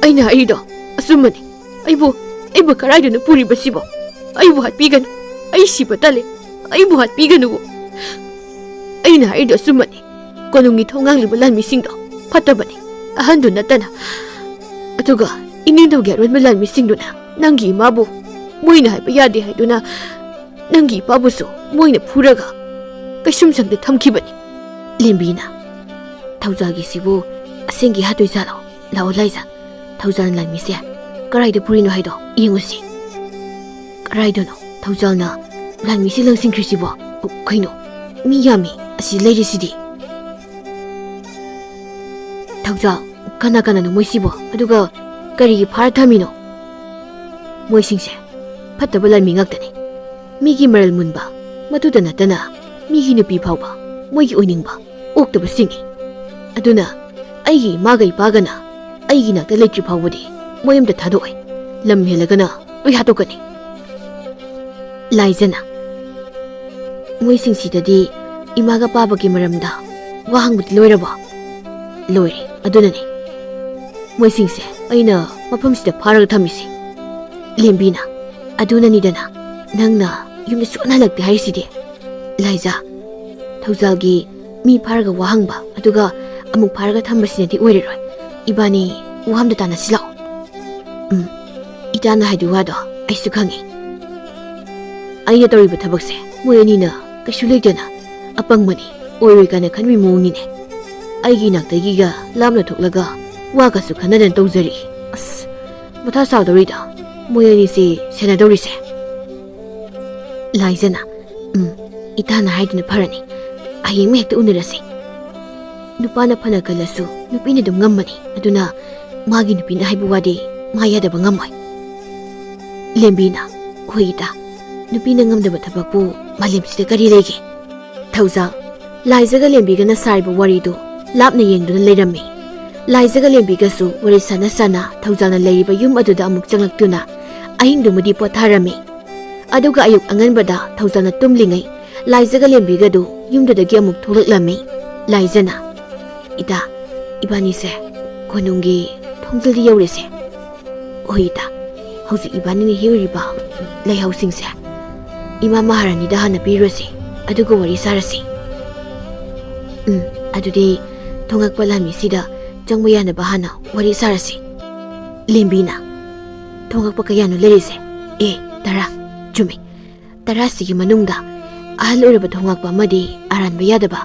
ꯑꯩꯅ ꯍꯥꯏꯔꯤꯗꯣ ꯑꯆꯨꯝꯕꯅꯤ ꯑꯩꯕꯨ ꯀꯔꯥꯏꯗꯅꯣ ꯄꯨꯔꯤꯕꯁꯤꯕꯣ ꯑꯩꯕꯨ ꯍꯥꯠꯄꯤꯒꯅꯨ ꯑꯩ ꯁꯤꯕ ꯇꯜꯂꯦ ꯑꯩꯕꯨ ꯍꯥꯠꯄꯤꯒꯅꯨ ꯑꯩꯅ ꯍꯥꯏꯔꯤꯗꯣ ꯑꯆꯨꯝꯕꯅꯤ ꯀꯣꯅꯨꯡꯒꯤ ꯊꯣꯡꯉꯥꯡꯂꯤꯕ ꯂꯥꯟꯃꯤꯁꯤꯡꯗꯣ ꯐꯠꯇꯕꯅꯤ ꯑꯍꯟꯗꯨ ꯅꯠꯇꯅ ꯑꯗꯨꯒ ꯏꯅꯤꯡꯊꯧꯒꯤ ꯑꯔꯣꯟꯕ ꯂꯥꯟꯃꯤꯁꯤꯡꯗꯨꯅ ꯅꯪꯒꯤ ꯏꯃꯥꯕꯨ ꯃꯣꯏꯅ ꯍꯥꯏꯕ ꯌꯥꯗꯦ ꯍꯥꯏꯗꯨꯅ ꯅꯪꯒꯤ ꯏꯄꯥꯕꯨꯁꯨ ꯃꯣꯏꯅ ꯐꯨꯔꯒ ꯀꯩꯁꯨꯝꯁꯪꯗ ꯊꯝꯈꯤꯕꯅꯤ ꯂꯦꯝꯕꯤꯅ ꯊꯧꯖꯥꯜꯒꯤꯁꯤꯕꯨ ꯑꯁꯦꯡꯒꯤ ꯍꯥꯠꯇꯣꯏꯖꯥꯠꯂꯣ ꯂꯥꯛꯑꯣ ꯂꯥꯏꯖ ꯊꯧꯖꯥꯜ ꯂꯥꯟꯃꯤꯁꯦ ꯀꯔꯥꯏꯗ ꯄꯨꯔꯤꯅꯣ ꯍꯥꯏꯗꯣ ꯌꯦꯡꯉꯨꯁꯤ ꯀꯔꯥꯏꯗꯅꯣ ꯊꯧꯖꯥꯜꯅ ꯂꯥꯟꯃꯤꯁꯤ ꯂꯪꯁꯤꯟꯈ꯭ꯔꯤꯁꯤꯕꯣ ꯀꯩꯅꯣ ꯃꯤ ꯌꯥꯝꯃꯤ ꯑꯁꯤ ꯂꯩꯔꯤꯁꯤꯗꯤ ꯊꯧꯖꯥꯜ ꯀꯅꯥ ꯀꯅꯥꯅꯣ ꯃꯣꯏꯁꯤꯕꯣ ꯑꯗꯨꯒ ꯀꯔꯤꯒꯤ ꯐꯥꯔ ꯊꯝꯃꯤꯅꯣ ꯃꯣꯏꯁꯤꯡꯁꯦ ꯐꯠꯇꯕ ꯂꯥꯟꯃꯤ ꯉꯥꯛꯇꯅꯤ ꯃꯤꯒꯤ ꯃꯔꯜ ꯃꯨꯟꯕ ꯃꯗꯨꯗ ꯅꯠꯇꯅ ꯃꯤꯒꯤ ꯅꯨꯄꯤ ꯐꯥꯎꯕ ꯃꯣꯏꯒꯤ ꯑꯣꯏꯅꯤꯡꯕ ꯑꯣꯛꯇꯕꯁꯤꯡꯅꯤ ꯑꯗꯨꯅ ꯑꯩꯒꯤ ꯏꯃꯥꯒ ꯏꯄꯥꯒꯅ ꯑꯩꯒꯤ ꯅꯥꯛꯇ ꯂꯩꯇ꯭ꯔꯤ ꯐꯥꯎꯕꯗꯤ ꯃꯣꯏ ꯑꯝꯇ ꯊꯥꯗꯣꯛꯑꯣꯏ ꯂꯝ ꯍꯦꯜꯂꯒꯅ ꯂꯣꯏ ꯍꯥꯠꯇꯣꯛꯀꯅꯤ ꯂꯥꯏꯖꯅ ꯃꯣꯏꯁꯤꯡꯁꯤꯗꯗꯤ ꯏꯃꯥꯒ ꯄꯥꯕꯒꯤ ꯃꯔꯝꯗ ꯋꯥ ꯍꯪꯕꯗꯤ ꯂꯣꯏꯔꯕꯣ ꯂꯣꯏꯔꯦ ꯑꯗꯨꯅꯅꯤ ꯃꯣꯏꯁꯤꯡꯁꯦ ꯑꯩꯅ ꯃꯐꯝꯁꯤꯗ ꯐꯥꯔꯒ ꯊꯝꯃꯤꯁꯤ ꯂꯦꯝꯕꯤꯅ ꯑꯗꯨꯅꯅꯤꯗꯅ ꯅꯪꯅ ꯌꯨꯝꯗ ꯁꯨꯛꯍꯟ ꯍꯜꯂꯛꯇꯦ ꯍꯥꯏꯔꯤꯁꯤꯗꯤ ꯂꯥꯏꯖꯥ ꯊꯧꯖꯥꯜꯒꯤ ꯃꯤ ꯐꯥꯔꯒ ꯋꯥꯍꯪꯕ ꯑꯗꯨꯒ ꯑꯃꯨꯛ ꯐꯥꯔꯒ ꯊꯝꯕꯁꯤꯅꯗꯤ ꯑꯣꯏꯔꯔꯣꯏ ꯏꯕꯥꯅꯤ ꯋꯥꯝꯗ ꯇꯥꯟꯅꯁꯤ ꯂꯥꯛꯑꯣ ꯏꯇꯥꯅ ꯍꯥꯏꯗꯣꯏ ꯋꯥꯗꯣ ꯑꯩꯁꯨ ꯈꯪꯉꯤ ꯑꯩꯅ ꯇꯧꯔꯤꯕ ꯊꯕꯛꯁꯦ ꯃꯣꯏ ꯑꯅꯤꯅ ꯀꯩꯁꯨ ꯂꯩꯇꯅ ꯑꯄꯪꯕꯅꯤ ꯑꯣꯏꯔꯣꯏ ꯀꯥꯏꯅ ꯈꯟꯕꯤ ꯃꯑꯣꯡꯅꯤꯅꯦ ꯑꯩꯒꯤ ꯅꯥꯛꯇꯒꯤꯒ ꯂꯥꯞꯅ ꯊꯣꯛꯂꯒ ꯋꯥꯒꯁꯨ ꯈꯟꯅꯗꯅ ꯇꯧꯖꯔꯤ ꯑꯁ ꯃꯊꯥ ꯁꯥꯗꯧꯔꯤꯗ ꯃꯣꯏ ꯑꯅꯤꯁꯤ ꯁꯦꯟꯅꯗꯧꯔꯤꯁꯦ ꯂꯥꯏꯖꯅ ꯏꯇꯥꯅ ꯍꯥꯏꯗꯨꯅ ꯐꯔꯅꯤ ꯍꯌꯦꯡ ꯍꯦꯛꯇ ꯎꯅꯔꯁꯤ ꯅꯨꯄꯥꯅ ꯐꯅ ꯀꯜꯂꯁꯨ ꯅꯨꯄꯤꯅ ꯑꯗꯨꯝ ꯉꯝꯃꯅꯤ ꯑꯗꯨꯅ ꯃꯥꯒꯤ ꯅꯨꯄꯤꯅ ꯍꯥꯏꯕ ꯋꯥꯗꯤ ꯃꯥ ꯌꯥꯗꯕ ꯉꯝꯃꯣꯏ ꯂꯦꯝꯕꯤꯅ ꯍꯣꯏ ꯏꯇꯥ ꯅꯨꯄꯤꯅ ꯉꯝꯗꯕ ꯊꯕꯛꯄꯨ ꯃꯥꯂꯦꯝꯁꯤꯗ ꯀꯔꯤ ꯂꯩꯒꯦ ꯊꯧꯖꯥꯜ ꯂꯥꯏꯖꯒ ꯂꯦꯝꯕꯤꯒꯅ ꯁꯥꯔꯤꯕ ꯋꯥꯔꯤꯗꯨ ꯂꯥꯞꯅ ꯌꯦꯡꯗꯨꯅ ꯂꯩꯔꯝꯃꯤ ꯂꯥꯏꯖꯒ ꯂꯦꯝꯕꯤꯒꯁꯨ ꯋꯥꯔꯤ ꯁꯥꯟꯅ ꯁꯥꯟꯅ ꯊꯧꯖꯥꯜꯅ ꯂꯩꯔꯤꯕ ꯌꯨꯝ ꯑꯗꯨꯗ ꯑꯃꯨꯛ ꯆꯪꯂꯛꯇꯨꯅ ꯑꯍꯤꯡꯗꯨꯃꯗꯤ ꯄꯣꯊꯥꯔꯝꯃꯤ ꯑꯗꯨꯒ ꯑꯌꯨꯛ ꯑꯉꯟꯕꯗ ꯊꯧꯖꯥꯜꯅ ꯇꯨꯝꯂꯤꯉꯩ ꯂꯥꯏꯖꯒ ꯂꯦꯝꯕꯤꯒꯗꯨ ꯌꯨꯝꯗꯨꯗꯒꯤ ꯑꯃꯨꯛ ꯊꯣꯛꯂꯛꯂꯝꯃꯤ ꯂꯥꯏꯖꯅ ꯏꯇꯥ ꯏꯕꯥꯅꯤꯁꯦ ꯀꯣꯅꯨꯡꯒꯤ ꯊꯣꯡꯖꯤꯜꯗꯤ ꯌꯧꯔꯦꯁꯦ ꯍꯣꯏ ꯏꯇꯥ ꯍꯧꯖꯤꯛ ꯏꯕꯥꯅꯤꯅ ꯍꯦꯛꯎꯔꯤꯕ ꯂꯩꯍꯥꯎꯁꯤꯡꯁꯦ ꯏꯃꯥ ꯃꯍꯥꯔꯥꯅꯤꯗ ꯍꯥꯟꯅ ꯄꯤꯔꯨꯔꯁꯤ ꯑꯗꯨꯒ ꯋꯥꯔꯤ ꯁꯥꯔꯁꯤ ꯑꯗꯨꯗꯤ ꯊꯣꯉꯛꯄ ꯂꯥꯟꯃꯤꯁꯤꯗ ꯆꯪꯕ ꯌꯥꯅꯕ ꯍꯥꯟꯅ ꯋꯥꯔꯤ ꯁꯥꯔꯁꯤ ꯂꯦꯝꯕꯤꯅ ꯊꯣꯉꯛꯄ ꯀꯌꯥꯅꯣ ꯂꯩꯔꯤꯁꯦ 10 ꯆꯨꯝꯃꯤ 10ꯁꯤꯒꯤ ꯃꯅꯨꯡꯗ ꯑꯍꯜ ꯑꯣꯏꯔꯕ ꯊꯣꯉꯛꯄ ꯑꯃꯗꯤ ꯑꯔꯥꯟꯕ ꯌꯥꯗꯕ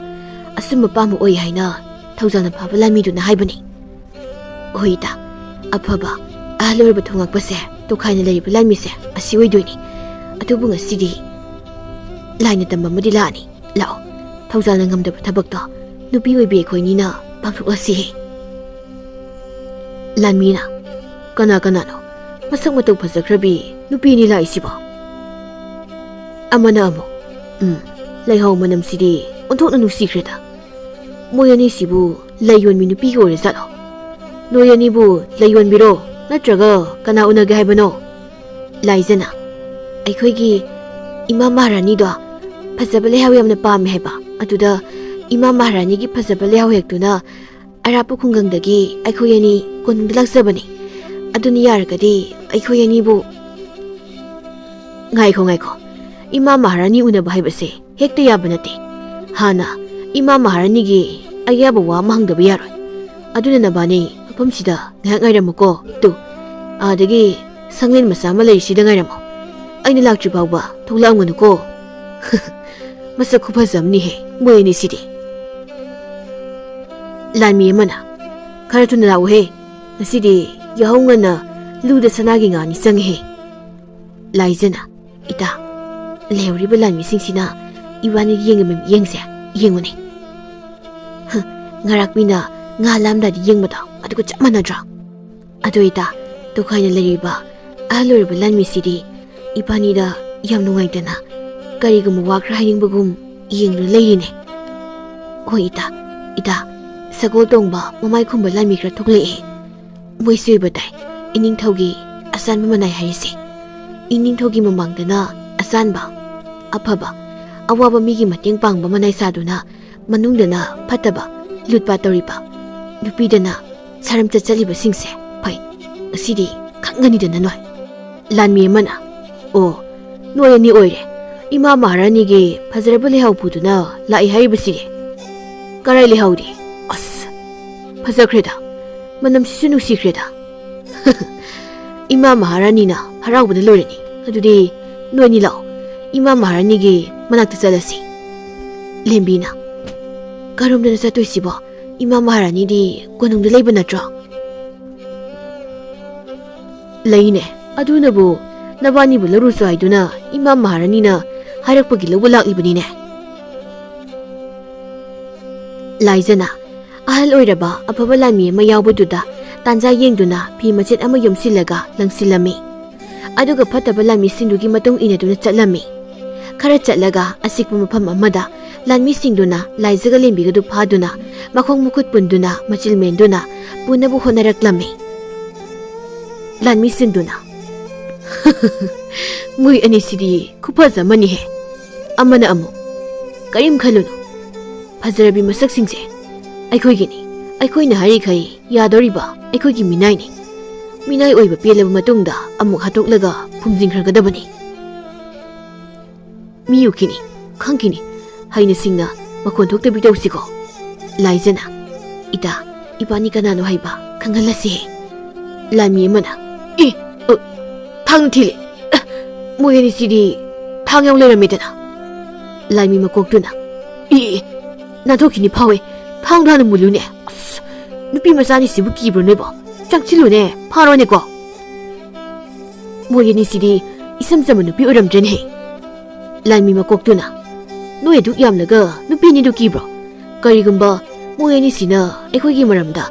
ꯑꯁꯨꯝꯕ ꯄꯥꯝꯕ ꯑꯣꯏ ꯍꯥꯏꯅ ꯊꯧꯖꯥꯜꯅ ꯐꯥꯕ ꯂꯥꯟꯃꯤꯗꯨꯅ ꯍꯥꯏꯕꯅꯤ ꯍꯣꯏ ꯏꯇꯥ ꯑꯐꯕ ꯑꯍꯜ ꯑꯣꯏꯔꯕ ꯊꯣꯉꯛꯄꯁꯦ ꯇꯣꯈꯥꯏꯅ ꯂꯩꯔꯤꯕ ꯂꯥꯟꯃꯤꯁꯦ ꯑꯁꯤ ꯑꯣꯏꯗꯣꯏꯅꯤ ꯑꯗꯨꯕꯨ ꯉꯁꯤꯗꯤ ꯂꯥꯏꯅ ꯇꯝꯕ ꯑꯃꯗꯤ ꯂꯥꯛꯑꯅꯤ ꯂꯥꯛꯑꯣ ꯊꯧꯖꯥꯜꯅ ꯉꯝꯗꯕ ꯊꯕꯛꯇꯣ ꯅꯨꯄꯤ ꯑꯣꯏꯕꯤ ꯑꯩꯈꯣꯏꯅꯤꯅ ꯄꯥꯡꯊꯣꯛꯂꯁꯤ ꯂꯥꯟꯃꯤꯅ ꯀꯅꯥ ꯀꯅꯥꯅꯣ ꯃꯁꯛ ꯃꯇꯧ ꯐꯖꯈ꯭ꯔꯕꯤ ꯅꯨꯄꯤꯅꯤ ꯂꯥꯛꯏꯁꯤꯕꯣ ꯑꯃꯅ ꯑꯃꯨꯛ ꯂꯩꯍꯥꯎ ꯃꯅꯝꯁꯤꯗꯤ ꯑꯣꯟꯊꯣꯛꯅ ꯅꯨꯡꯁꯤꯈ꯭ꯔꯦꯗ ꯃꯣꯏ ꯑꯅꯤꯁꯤꯕꯨ ꯂꯩꯌꯣꯟꯕꯤ ꯅꯨꯄꯤꯒꯤ ꯑꯣꯏꯔꯖꯥꯠꯂꯣ ꯅꯣꯏ ꯑꯅꯤꯕꯨ ꯂꯩꯌꯣꯟꯕꯤꯔꯣ ꯅꯠꯇ꯭ꯔꯒ ꯀꯅꯥ ꯎꯅꯒꯦ ꯍꯥꯏꯕꯅꯣ ꯂꯥꯏꯖꯅ ꯑꯩꯈꯣꯏꯒꯤ ꯏꯃꯥ ꯃꯍꯥꯔꯥꯅꯤꯗꯣ ꯐꯖꯕ ꯂꯩꯍꯥꯎ ꯌꯥꯝꯅ ꯄꯥꯝꯃꯦ ꯍꯥꯏꯕ ꯑꯗꯨꯗ ꯏꯃꯥ ꯃꯍꯥꯔꯥꯅꯤꯒꯤ ꯐꯖꯕ ꯂꯩꯍꯥꯎ ꯍꯦꯛꯇꯨꯅ ꯑꯔꯥꯞꯄ ꯈꯨꯡꯒꯪꯗꯒꯤ ꯑꯩꯈꯣꯏ ꯑꯅꯤ ꯀꯣꯅꯨꯡꯗ ꯂꯥꯛꯆꯕꯅꯤ ꯑꯗꯨꯅ ꯌꯥꯔꯒꯗꯤ ꯑꯩꯈꯣꯏ ꯑꯅꯤꯕꯨ ꯉꯥꯏꯈꯣ ꯏꯃꯥ ꯃꯍꯥꯔꯥꯅꯤ ꯎꯅꯕ ꯍꯥꯏꯕꯁꯦ ꯍꯦꯛꯇ ꯌꯥꯕ ꯅꯠꯇꯦ ꯍꯥꯟꯅ ꯏꯃꯥ ꯃꯍꯥꯔꯥꯅꯤꯒꯤ ꯑꯌꯥꯕ ꯋꯥ ꯑꯃ ꯍꯪꯗꯕ ꯌꯥꯔꯣꯏ ꯑꯗꯨꯅ ꯅꯕꯥꯅꯤ ꯃꯐꯝꯁꯤꯗ ꯉꯥꯏꯍꯥꯛ ꯉꯥꯏꯔꯝꯃꯨꯀꯣ ꯑꯗꯒꯤ ꯁꯪꯂꯦꯟ ꯃꯆꯥ ꯑꯃ ꯂꯩꯔꯤꯁꯤꯗ ꯉꯥꯏꯔꯝꯃꯣ ꯑꯩꯅ ꯂꯥꯛꯇ꯭ꯔꯤ ꯐꯥꯎꯕ ꯊꯣꯛꯂꯛꯑꯝꯒꯅꯨꯀꯣ ꯃꯁꯛ ꯈꯨꯐꯖꯕꯅꯤꯍꯦ ꯃꯣꯏ ꯑꯅꯤꯁꯤꯗꯤ ꯂꯥꯟꯃꯤ ꯑꯃꯅ ꯈꯔ ꯊꯨꯅ ꯂꯥꯛꯎꯍꯦ ꯉꯁꯤꯗꯤ ꯌꯥꯍꯧ ꯉꯟꯅ ꯂꯨꯗ ꯁꯅꯥꯒꯤ ꯉꯥꯅꯤ ꯆꯪꯉꯦꯍꯦ ꯂꯥꯏꯖꯅ ꯏꯇꯥ ꯂꯩꯍꯧꯔꯤꯕ ꯂꯥꯟꯃꯤꯁꯤꯡꯁꯤꯅ ꯏꯕꯥꯅꯤꯒꯤ ꯌꯦꯡꯉꯤꯕ ꯃꯤꯠꯌꯦꯡꯁꯦ ꯌꯦꯡꯉꯨꯅꯦ ꯉꯔꯥꯛꯄꯤꯅ ꯉꯥ ꯂꯥꯝꯗꯥꯏꯗ ꯌꯦꯡꯕꯗꯣ ꯑꯗꯨꯒ ꯆꯞ ꯃꯥꯟꯅꯗ꯭ꯔꯣ ꯑꯗꯨ ꯏꯇꯥ ꯇꯣꯈꯥꯏꯅ ꯂꯩꯔꯤꯕ ꯑꯍꯜ ꯑꯣꯏꯔꯕ ꯂꯥꯟꯃꯤꯁꯤꯗꯤ ꯏꯕꯥꯅꯤꯗ ꯌꯥꯝ ꯅꯨꯡꯉꯥꯏꯇꯅ ꯀꯔꯤꯒꯨꯝꯕ ꯋꯥ ꯈꯔ ꯍꯥꯏꯅꯤꯡꯕꯒꯨꯝ ꯌꯦꯡꯗꯨꯅ ꯂꯩꯔꯤꯅꯦ ꯍꯣꯏ ꯏꯇꯥ ꯁꯒꯣꯜ ꯇꯣꯡꯕ ꯃꯃꯥꯏ ꯈꯨꯝꯕ ꯂꯥꯟꯃꯤ ꯈꯔ ꯊꯣꯛꯂꯛꯑꯦ ꯃꯣꯏꯁꯨ ꯑꯣꯏꯕ ꯇꯥꯏ ꯏꯅꯤꯡꯊꯧꯒꯤ ꯑꯆꯥꯟꯕ ꯃꯅꯥꯏ ꯍꯥꯏꯔꯤꯁꯦ ꯏꯅꯤꯡꯊꯧꯒꯤ ꯃꯃꯥꯡꯗꯅ ꯆꯥꯟꯕ ꯑꯐꯕ ꯑꯋꯥꯕ ꯃꯤꯒꯤ ꯃꯇꯦꯡ ꯄꯥꯡꯕ ꯃꯅꯥꯏ ꯁꯥꯗꯨꯅ ꯃꯅꯨꯡꯗꯅ ꯐꯠꯇꯕ ꯂꯨꯠꯄ ꯇꯧꯔꯤꯕ ꯅꯨꯄꯤꯗꯅ ꯁꯔꯝꯆꯠ ꯆꯠꯂꯤꯕꯁꯤꯡꯁꯦ ꯐꯩ ꯉꯁꯤꯗꯤ ꯈꯪꯒꯅꯤꯗꯅ ꯅꯣꯏ ꯂꯥꯟꯃꯤ ꯑꯃꯅ ꯑꯣ ꯅꯣꯏ ꯑꯅꯤ ꯑꯣꯏꯔꯦ ꯏꯃꯥ ꯃꯍꯥꯔꯥꯅꯤꯒꯤ ꯐꯖꯔꯕ ꯂꯩꯍꯥꯎ ꯄꯨꯗꯨꯅ ꯂꯥꯛꯏ ꯍꯥꯏꯔꯤꯕꯁꯤꯗꯤ ꯀꯔꯥꯏ ꯂꯩꯍꯥꯎꯗꯤ ꯑꯁ ꯐꯖꯈ꯭ꯔꯦꯗ ꯃꯅꯝꯁꯤꯁꯨ ꯅꯨꯡꯁꯤꯈ꯭ꯔꯦꯗ ꯏꯃꯥ ꯃꯍꯥꯔꯥꯅꯤꯅ ꯍꯔꯥꯎꯕꯗ ꯂꯣꯏꯔꯅꯤ ꯑꯗꯨꯗꯤ ꯅꯣꯏꯅꯤ ꯂꯥꯛꯑꯣ 이마 마하라니게 만학도 잘랐시. 렘비나. 가름들은 사토이시보. 이마 마하라니디 권웅도 레이브 나트로. 레이네. 아두나부 나바니부 러루스 아이두나 이마 마하라니나 하락박이 러브 락리브니네. 라이자나. ahal oiraba afaba lami ma yawbududa tanja yengduna phi machet ama yomsilaga langsilami aduga phataba lami sindugi matong inaduna chatlami khara chatlaga asikpa mafam amada lanmi singduna laizaga lembigadu phaduna makhong mukut punduna machil menduna punabu honaraklami lanmi sinduna mui anisidi kuphaza mani he amana amu karim khalunu phazarabi masak singse ꯑꯩꯈꯣꯏꯒꯤꯅꯤ ꯑꯩꯈꯣꯏꯅ ꯍꯥꯏꯔꯤꯈꯩ ꯌꯥꯗꯧꯔꯤꯕ ꯑꯩꯈꯣꯏꯒꯤ ꯃꯤꯅꯥꯏꯅꯤ ꯃꯤꯅꯥꯏ ꯑꯣꯏꯕ ꯄꯦꯜꯂꯕ ꯃꯇꯨꯡꯗ ꯑꯃꯨꯛ ꯍꯥꯠꯇꯣꯛꯂꯒ ꯐꯨꯝꯖꯤꯟꯈ꯭ꯔꯒꯗꯕꯅꯤ ꯃꯤꯌꯨꯈꯤꯅꯤ ꯈꯪꯈꯤꯅꯤ ꯍꯩꯅ ꯁꯤꯡꯅ ꯃꯈꯣꯟ ꯊꯣꯛꯇꯕꯤ ꯇꯧꯁꯤꯀꯣ ꯂꯥꯏꯖꯅ ꯏꯇꯥ ꯏꯕꯥꯅꯤ ꯀꯅꯥꯅꯣ ꯍꯥꯏꯕ ꯈꯪꯍꯜꯂꯁꯤꯍꯦ ꯂꯥꯟꯃꯤ ꯑꯃꯅ ꯊꯥꯡꯅ ꯊꯤꯜꯂꯦ ꯃꯣꯏ ꯑꯅꯤꯁꯤꯗꯤ ꯊꯥꯡ ꯌꯥꯎ ꯂꯩꯔꯝꯃꯦꯗꯅ ꯂꯥꯟꯃꯤ ꯃꯀꯣꯛꯇꯨꯅ ꯅꯥꯟꯊꯣꯛꯈꯤꯅꯤ ꯐꯥꯎꯋꯦ ꯊꯥꯡ ꯊꯥꯅ ꯃꯨꯜꯂꯨꯅꯦ ꯑꯁ ꯅꯨꯄꯤ ꯃꯆꯥꯅꯤ ꯁꯤꯕꯨ ꯀꯤꯕ꯭ꯔꯣ ꯅꯣꯏꯕꯣ ꯆꯪꯁꯤꯜꯂꯨꯅꯦ ꯐꯥꯔꯣꯅꯦꯀꯣ ꯃꯣꯏ ꯑꯅꯤꯁꯤꯗꯤ ꯏꯁꯝ ꯆꯝꯕ ꯅꯨꯄꯤ ꯑꯣꯏꯔꯝꯗ꯭ꯔꯦꯅꯦꯍꯦ ꯂꯥꯟꯃꯤ ꯃꯀꯣꯛꯇꯨꯅ ꯅꯣꯏ ꯑꯗꯨꯛ ꯌꯥꯝꯂꯒ ꯅꯨꯄꯤꯅꯤꯗꯨ ꯀꯤꯕ꯭ꯔꯣ ꯀꯔꯤꯒꯨꯝꯕ ꯃꯣꯏ ꯑꯅꯤꯁꯤꯅ ꯑꯩꯈꯣꯏꯒꯤ ꯃꯔꯝꯗ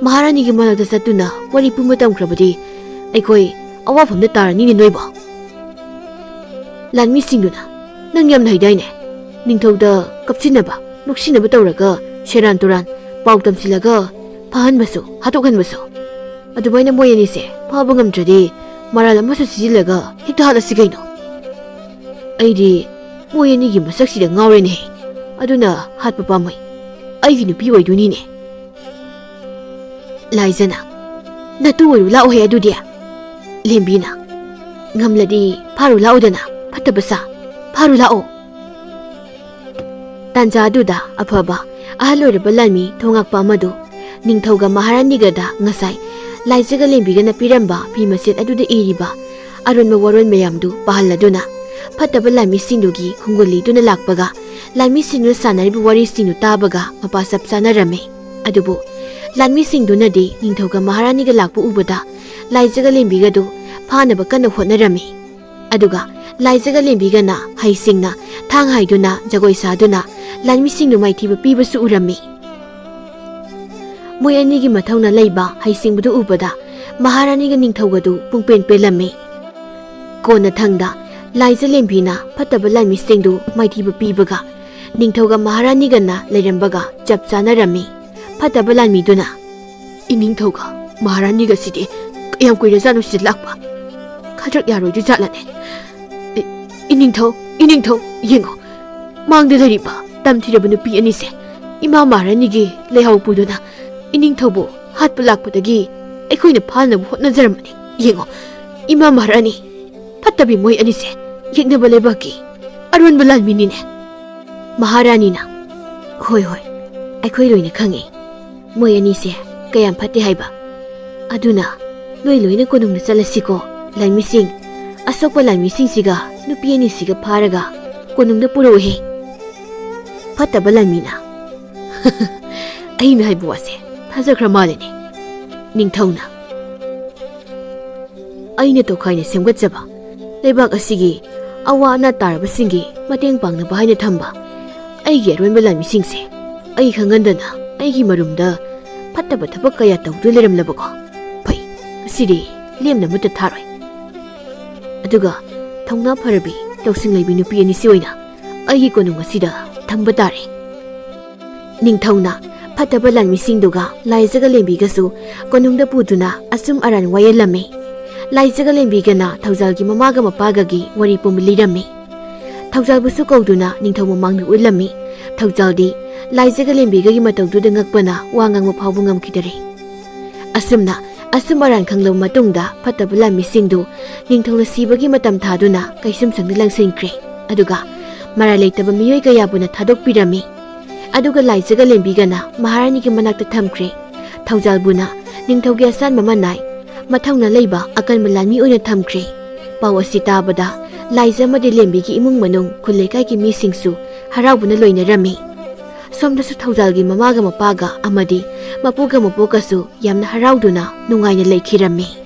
ꯃꯍꯥꯔꯥꯅꯤꯒꯤ ꯃꯅꯥꯛꯇ ꯆꯠꯇꯨꯅ ꯋꯥꯔꯤ ꯄꯨꯝꯕ ꯇꯝꯈ꯭ꯔꯕꯗꯤ ꯑꯩꯈꯣꯏ ꯑꯋꯥꯐꯝꯗ ꯇꯥꯔꯅꯤꯅꯦ ꯅꯣꯏꯕꯣ ꯂꯥꯟꯃꯤꯁꯤꯡꯗꯨꯅ ꯅꯪ ꯌꯥꯝꯅ ꯍꯩꯗꯥꯏꯅꯦ ꯅꯤꯡꯊꯧꯗ ꯀꯞꯁꯤꯟꯅꯕ ꯅꯨꯡꯁꯤꯅꯕ ꯇꯧꯔꯒ ꯁꯦꯔꯥꯟ ꯇꯨꯔꯥꯟ ꯄꯥꯎ ꯇꯝꯁꯤꯜꯂꯒ ꯐꯍꯟꯕꯁꯨ ꯍꯥꯠꯇꯣꯛꯍꯟꯕꯁꯨ ꯑꯗꯨꯃꯥꯏꯅ ꯃꯣꯏ ꯑꯅꯤꯁꯦ ꯐꯥꯕ ꯉꯝꯗ꯭ꯔꯗꯤ ꯃꯔꯥꯜ ꯑꯃꯁꯨ ꯁꯤꯖꯤꯜꯂꯒ ꯍꯦꯛꯇ ꯍꯥꯠꯂꯁꯤ ꯀꯩꯅꯣ ꯑꯩꯗꯤ ꯃꯣꯏ ꯑꯅꯤꯒꯤ ꯃꯁꯛꯁꯤꯗ ꯉꯥꯎꯔꯦꯅꯦ ꯑꯗꯨꯅ ꯍꯥꯠꯄ ꯄꯥꯝꯃꯣꯏ ꯑꯩꯒꯤ ꯅꯨꯄꯤ ꯑꯣꯏꯗꯣꯏꯅꯤꯅꯦ ꯂꯥꯏꯖꯅ ꯅꯇꯨ ꯑꯣꯏꯔꯨ ꯂꯥꯛꯑꯣꯍꯦ ꯑꯗꯨꯗꯤ ꯂꯦꯝꯕꯤꯅ ꯉꯝꯂꯗꯤ ꯐꯥꯔꯨ ꯂꯥꯛꯑꯣꯗꯅ ꯐꯠꯇꯕ ꯁꯥ ꯐꯥꯔꯨ ꯂꯥꯛꯑꯣ ꯇꯥꯟꯖꯥ ꯑꯗꯨꯗ ꯑꯐꯕ ꯑꯍꯜ ꯑꯣꯏꯔꯕ ꯂꯥꯟꯃꯤ ꯊꯣꯉꯛꯄ ꯑꯃꯗꯨ ꯅꯤꯡꯊꯧꯒ ꯃꯍꯥꯔꯥꯅꯤꯒꯗ ꯉꯁꯥꯏ ꯂꯥꯏꯖꯒ ꯂꯦꯝꯕꯤꯒꯅ ꯄꯤꯔꯝꯕ ꯐꯤ ꯃꯆꯦꯠ ꯑꯗꯨꯗ ꯏꯔꯤꯕ ꯑꯔꯣꯟꯕ ꯋꯥꯔꯣꯜ ꯃꯌꯥꯝꯗꯨ ꯄꯥꯍꯜꯂꯗꯨꯅ ꯐꯠꯇꯕ ꯂꯥꯟꯃꯤꯁꯤꯡꯗꯨꯒꯤ ꯈꯨꯡꯒꯨꯜꯂꯤꯗꯨꯅ ꯂꯥꯛꯄꯒ ꯂꯥꯟꯃꯤꯁꯤꯡꯗꯨꯅ ꯁꯥꯟꯅꯔꯤꯕ ꯋꯥꯔꯤꯁꯤꯡꯗꯨ ꯇꯥꯕꯒ ꯃꯄꯥ ꯆꯞ ꯆꯥꯅꯔꯝꯃꯤ ꯑꯗꯨꯕꯨ ꯂꯥꯟꯃꯤꯁꯤꯡꯗꯨꯅꯗꯤ ꯅꯤꯡꯊꯧꯒ ꯃꯍꯥꯔꯥꯅꯤꯒ ꯂꯥꯛꯄ ꯎꯕꯗ ꯂꯥꯏꯖꯒ ꯂꯦꯝꯕꯤꯒꯗꯨ ꯐꯥꯅꯕ ꯀꯟꯅ ꯍꯣꯠꯅꯔꯝꯃꯤ ꯑꯗꯨꯒ ꯂꯥꯏꯖꯒ ꯂꯦꯝꯕꯤꯒꯅ ꯍꯩꯁꯤꯡꯅ ꯊꯥꯡ ꯍꯥꯏꯗꯨꯅ ꯖꯒꯣꯏ ꯁꯥꯗꯨꯅ ꯂꯥꯟꯃꯤꯁꯤꯡꯗꯨ ꯃꯥꯏꯊꯤꯕ ꯄꯤꯕꯁꯨ ꯎꯔꯝꯃꯤ ꯃꯣꯏ ꯑꯅꯤꯒꯤ ꯃꯊꯧꯅ ꯂꯩꯕ ꯍꯩꯁꯤꯡꯕꯗꯨ ꯎꯕꯗ ꯃꯍꯥꯔꯥꯅꯤꯒ ꯅꯤꯡꯊꯧꯒꯗꯨ ꯄꯨꯡꯄꯦꯟ ꯄꯦꯜꯂꯝꯃꯤ ꯀꯣꯟꯅ ꯊꯪꯗ ꯂꯥꯏꯖ ꯂꯦꯝꯕꯤꯅ ꯐꯠꯇꯕ ꯂꯥꯟꯃꯤꯁꯤꯡꯗꯨ ꯃꯥꯏꯊꯤꯕ ꯄꯤꯕꯒ ꯅꯤꯡꯊꯧꯒ ꯃꯍꯥꯔꯥꯅꯤꯒꯅ ꯂꯩꯔꯝꯕꯒ ꯆꯞ ꯆꯥꯅꯔꯝꯃꯤ ꯐꯠꯇꯕ ꯂꯥꯟꯃꯤꯗꯨꯅ ꯏꯅꯤꯡꯊꯧꯒ ꯃꯍꯥꯔꯥꯅꯤꯒꯁꯤꯗꯤ ꯀꯌꯥꯝ ꯀꯨꯏꯔꯖꯥꯠꯅꯣ ꯁꯤꯗ ꯂꯥꯛꯄ ꯈꯗ꯭ꯔꯛ ꯌꯥꯔꯣꯏꯗꯨ ꯖꯥꯠꯂꯅꯦ ꯏꯅꯤꯡꯊꯧ ꯌꯦꯡꯉꯣ ꯃꯥꯡꯗ ꯂꯩꯔꯤꯕ ꯇꯝꯊꯤꯔꯕ ꯅꯨꯄꯤ ꯑꯅꯤꯁꯦ ꯏꯃꯥ ꯃꯍꯥꯔꯥꯅꯤꯒꯤ ꯂꯩꯍꯥꯎ ꯄꯨꯗꯨꯅ ꯏꯅꯤꯡꯊꯧꯕꯨ ꯍꯥꯠꯄ ꯂꯥꯛꯄꯗꯒꯤ ꯑꯩꯈꯣꯏꯅ ꯐꯥꯅꯕ ꯍꯣꯠꯅꯖꯔꯝꯕꯅꯤ ꯌꯦꯡꯉꯣ ꯏꯃꯥ ꯃꯍꯥꯔꯥꯅꯤ ꯐꯠꯇꯕꯤ ꯃꯣꯏ ꯑꯅꯤꯁꯦ ꯌꯦꯛꯅꯕ ꯂꯩꯕꯥꯛꯀꯤ ꯑꯔꯣꯟꯕ ꯂꯥꯟꯃꯤꯅꯤꯅꯦ ꯃꯍꯥꯔꯥꯅꯤꯅ ꯍꯣꯏ ꯑꯩꯈꯣꯏ ꯂꯣꯏꯅ ꯈꯪꯉꯤ ꯃꯣꯏ ꯑꯅꯤꯁꯦ ꯀꯌꯥꯝ ꯐꯠꯇꯦ ꯍꯥꯏꯕ ꯑꯗꯨꯅ ꯅꯣꯏ ꯂꯣꯏꯅ ꯀꯣꯅꯨꯡꯗ ꯆꯠꯂꯁꯤꯀꯣ ꯂꯥꯟꯃꯤꯁꯤꯡ ꯑꯁꯣꯛꯄ ꯂꯥꯟꯃꯤꯁꯤꯡꯁꯤꯒ ꯅꯨꯄꯤ ꯑꯅꯤꯁꯤꯒ ꯐꯥꯔꯒ ꯀꯣꯅꯨꯡꯗ ꯄꯨꯔꯛꯎꯍꯦ ꯐꯠꯇꯕ ꯂꯥꯟꯃꯤꯅ ꯑꯩꯅ ꯍꯥꯏꯕ ꯋꯥꯁꯦ ꯊꯥꯖꯈ꯭ꯔ ꯃꯥꯜꯂꯦꯅꯦ ꯅꯤꯡꯊꯧꯅ ꯑꯩꯅ ꯇꯣꯈꯥꯏꯅ ꯁꯦꯝꯒꯠꯆꯕ ꯂꯩꯕꯥꯛ ꯑꯁꯤꯒꯤ ꯑꯋꯥ ꯑꯅꯥ ꯇꯥꯔꯕꯁꯤꯡꯒꯤ ꯃꯇꯦꯡ ꯄꯥꯡꯅꯕ ꯍꯥꯏꯅ ꯊꯝꯕ ꯑꯩꯒꯤ ꯑꯔꯣꯟꯕ ꯂꯥꯟꯃꯤꯁꯤꯡꯁꯦ ꯑꯩ ꯈꯪꯍꯟꯗꯅ ꯑꯩꯒꯤ ꯃꯔꯨꯝꯗ ꯐꯠꯇꯕ ꯊꯕꯛ ꯀꯌꯥ ꯇꯧꯗꯨꯅ ꯂꯩꯔꯝꯂꯕꯀꯣ ꯐꯩ ꯉꯁꯤꯗꯤ ꯂꯦꯝꯅ ꯑꯃꯠꯇ ꯊꯥꯔꯣꯏ ꯑꯗꯨꯒ ꯊꯧꯅꯥ ꯐꯔꯕꯤ ꯂꯧꯁꯤꯡ ꯂꯩꯕꯤ ꯅꯨꯄꯤ ꯑꯅꯤꯁꯤ ꯑꯣꯏꯅ ꯑꯩꯒꯤ ꯀꯣꯅꯨꯡ ꯑꯁꯤꯗ ꯊꯝꯕ ꯇꯥꯔꯦ ꯅꯤꯡꯊꯧꯅ ꯐꯠꯇꯕ ꯂꯥꯟꯃꯤꯁꯤꯡꯗꯨꯒ ꯂꯥꯏꯖꯒ ꯂꯦꯝꯕꯤꯒꯁꯨ ꯀꯣꯅꯨꯡꯗ ꯄꯨꯗꯨꯅ ꯑꯆꯨꯝ ꯑꯔꯥꯟ ꯋꯥꯌꯦꯜꯂꯝꯃꯤ ꯂꯥꯏꯖꯒ ꯂꯦꯝꯕꯤꯒꯅ ꯊꯧꯖꯥꯜꯒꯤ ꯃꯃꯥꯒ ꯃꯄꯥꯒꯒꯤ ꯋꯥꯔꯤ ꯄꯨꯝꯕ ꯂꯤꯔꯝꯃꯤ ꯊꯧꯖꯥꯜꯕꯨꯁꯨ ꯀꯧꯗꯨꯅ ꯅꯤꯡꯊꯧ ꯃꯃꯥꯡꯗ ꯎꯠꯂꯝꯃꯤ꯫ ꯊꯧꯖꯥꯜꯗꯤ ꯂꯥꯏꯖꯒ ꯂꯦꯝꯕꯤꯒꯒꯤ ꯃꯇꯧꯗꯨꯗ ꯉꯛꯄꯅ ꯋꯥ ꯉꯥꯡꯕ ꯐꯥꯎꯕ ꯉꯝꯈꯤꯗꯔꯦ꯫ ꯑꯁꯨꯝꯅ ꯑꯁꯨꯝ ꯑꯔꯥꯟ ꯈꯪꯂꯕ ꯃꯇꯨꯡꯗ ꯐꯠꯇꯕ ꯂꯥꯟꯃꯤꯁꯤꯡꯗꯨ ꯅꯤꯡꯊꯧꯅ ꯁꯤꯕꯒꯤ ꯃꯇꯝ ꯊꯥꯗꯨꯅ ꯀꯩꯁꯨꯝꯁꯪꯗ ꯂꯪꯁꯤꯟꯈ꯭ꯔꯦ꯫ ꯑꯗꯨꯒ ꯃꯔꯥꯏ ꯂꯩꯇꯕ ꯃꯤꯑꯣꯏ ꯀꯌꯥꯕꯨꯅ ꯊꯥꯗꯣꯛꯄꯤꯔꯝꯃꯤ꯫ ꯑꯗꯨꯒ ꯂꯥꯏꯖꯒ ꯂꯦꯝꯕꯤꯒꯅ ꯃꯍꯥꯔꯥꯅꯤꯒꯤ ꯃꯅꯥꯛꯇ ꯊꯝꯈ꯭ꯔꯦ꯫ ꯊꯧꯖꯥꯜꯕꯨꯅ ꯅꯤꯡꯊꯧꯒꯤ ꯑꯁꯥꯟꯕ ꯃꯅꯥꯏ ꯃꯊꯧꯅ ꯂꯩꯕ ꯑꯀꯟꯕ ꯂꯥꯟꯃꯤ ꯑꯣꯏꯅ ꯊꯝꯈ꯭ꯔꯦ꯫ ꯄꯥꯎ ꯑꯁꯤ ꯇꯥꯕꯗ ꯂꯥꯏꯖ ꯑꯃꯗꯤ ꯂꯦꯝꯕꯤꯒꯤ ꯏꯃꯨꯡ ꯃꯅꯨꯡ ꯈꯨꯜ ꯂꯩꯀꯥꯏꯒꯤ ꯃꯤꯁꯤꯡꯁꯨ ꯍꯔꯥꯎꯕꯅ ꯂꯣꯏꯅꯔꯝꯃꯤ꯫ ꯁꯣꯝꯗꯁꯨ ꯊꯧꯖꯥꯜꯒꯤ ꯃꯃꯥꯒ ꯃꯄꯥꯒ ꯑꯃꯗꯤ ꯃꯄꯨꯒ ꯃꯄꯣꯛꯀꯁꯨ ꯌꯥꯝꯅ ꯍꯔꯥꯎꯗꯨꯅ ꯅꯨꯡꯉꯥꯏꯅ ꯂꯩꯈꯤꯔꯝꯃꯤ꯫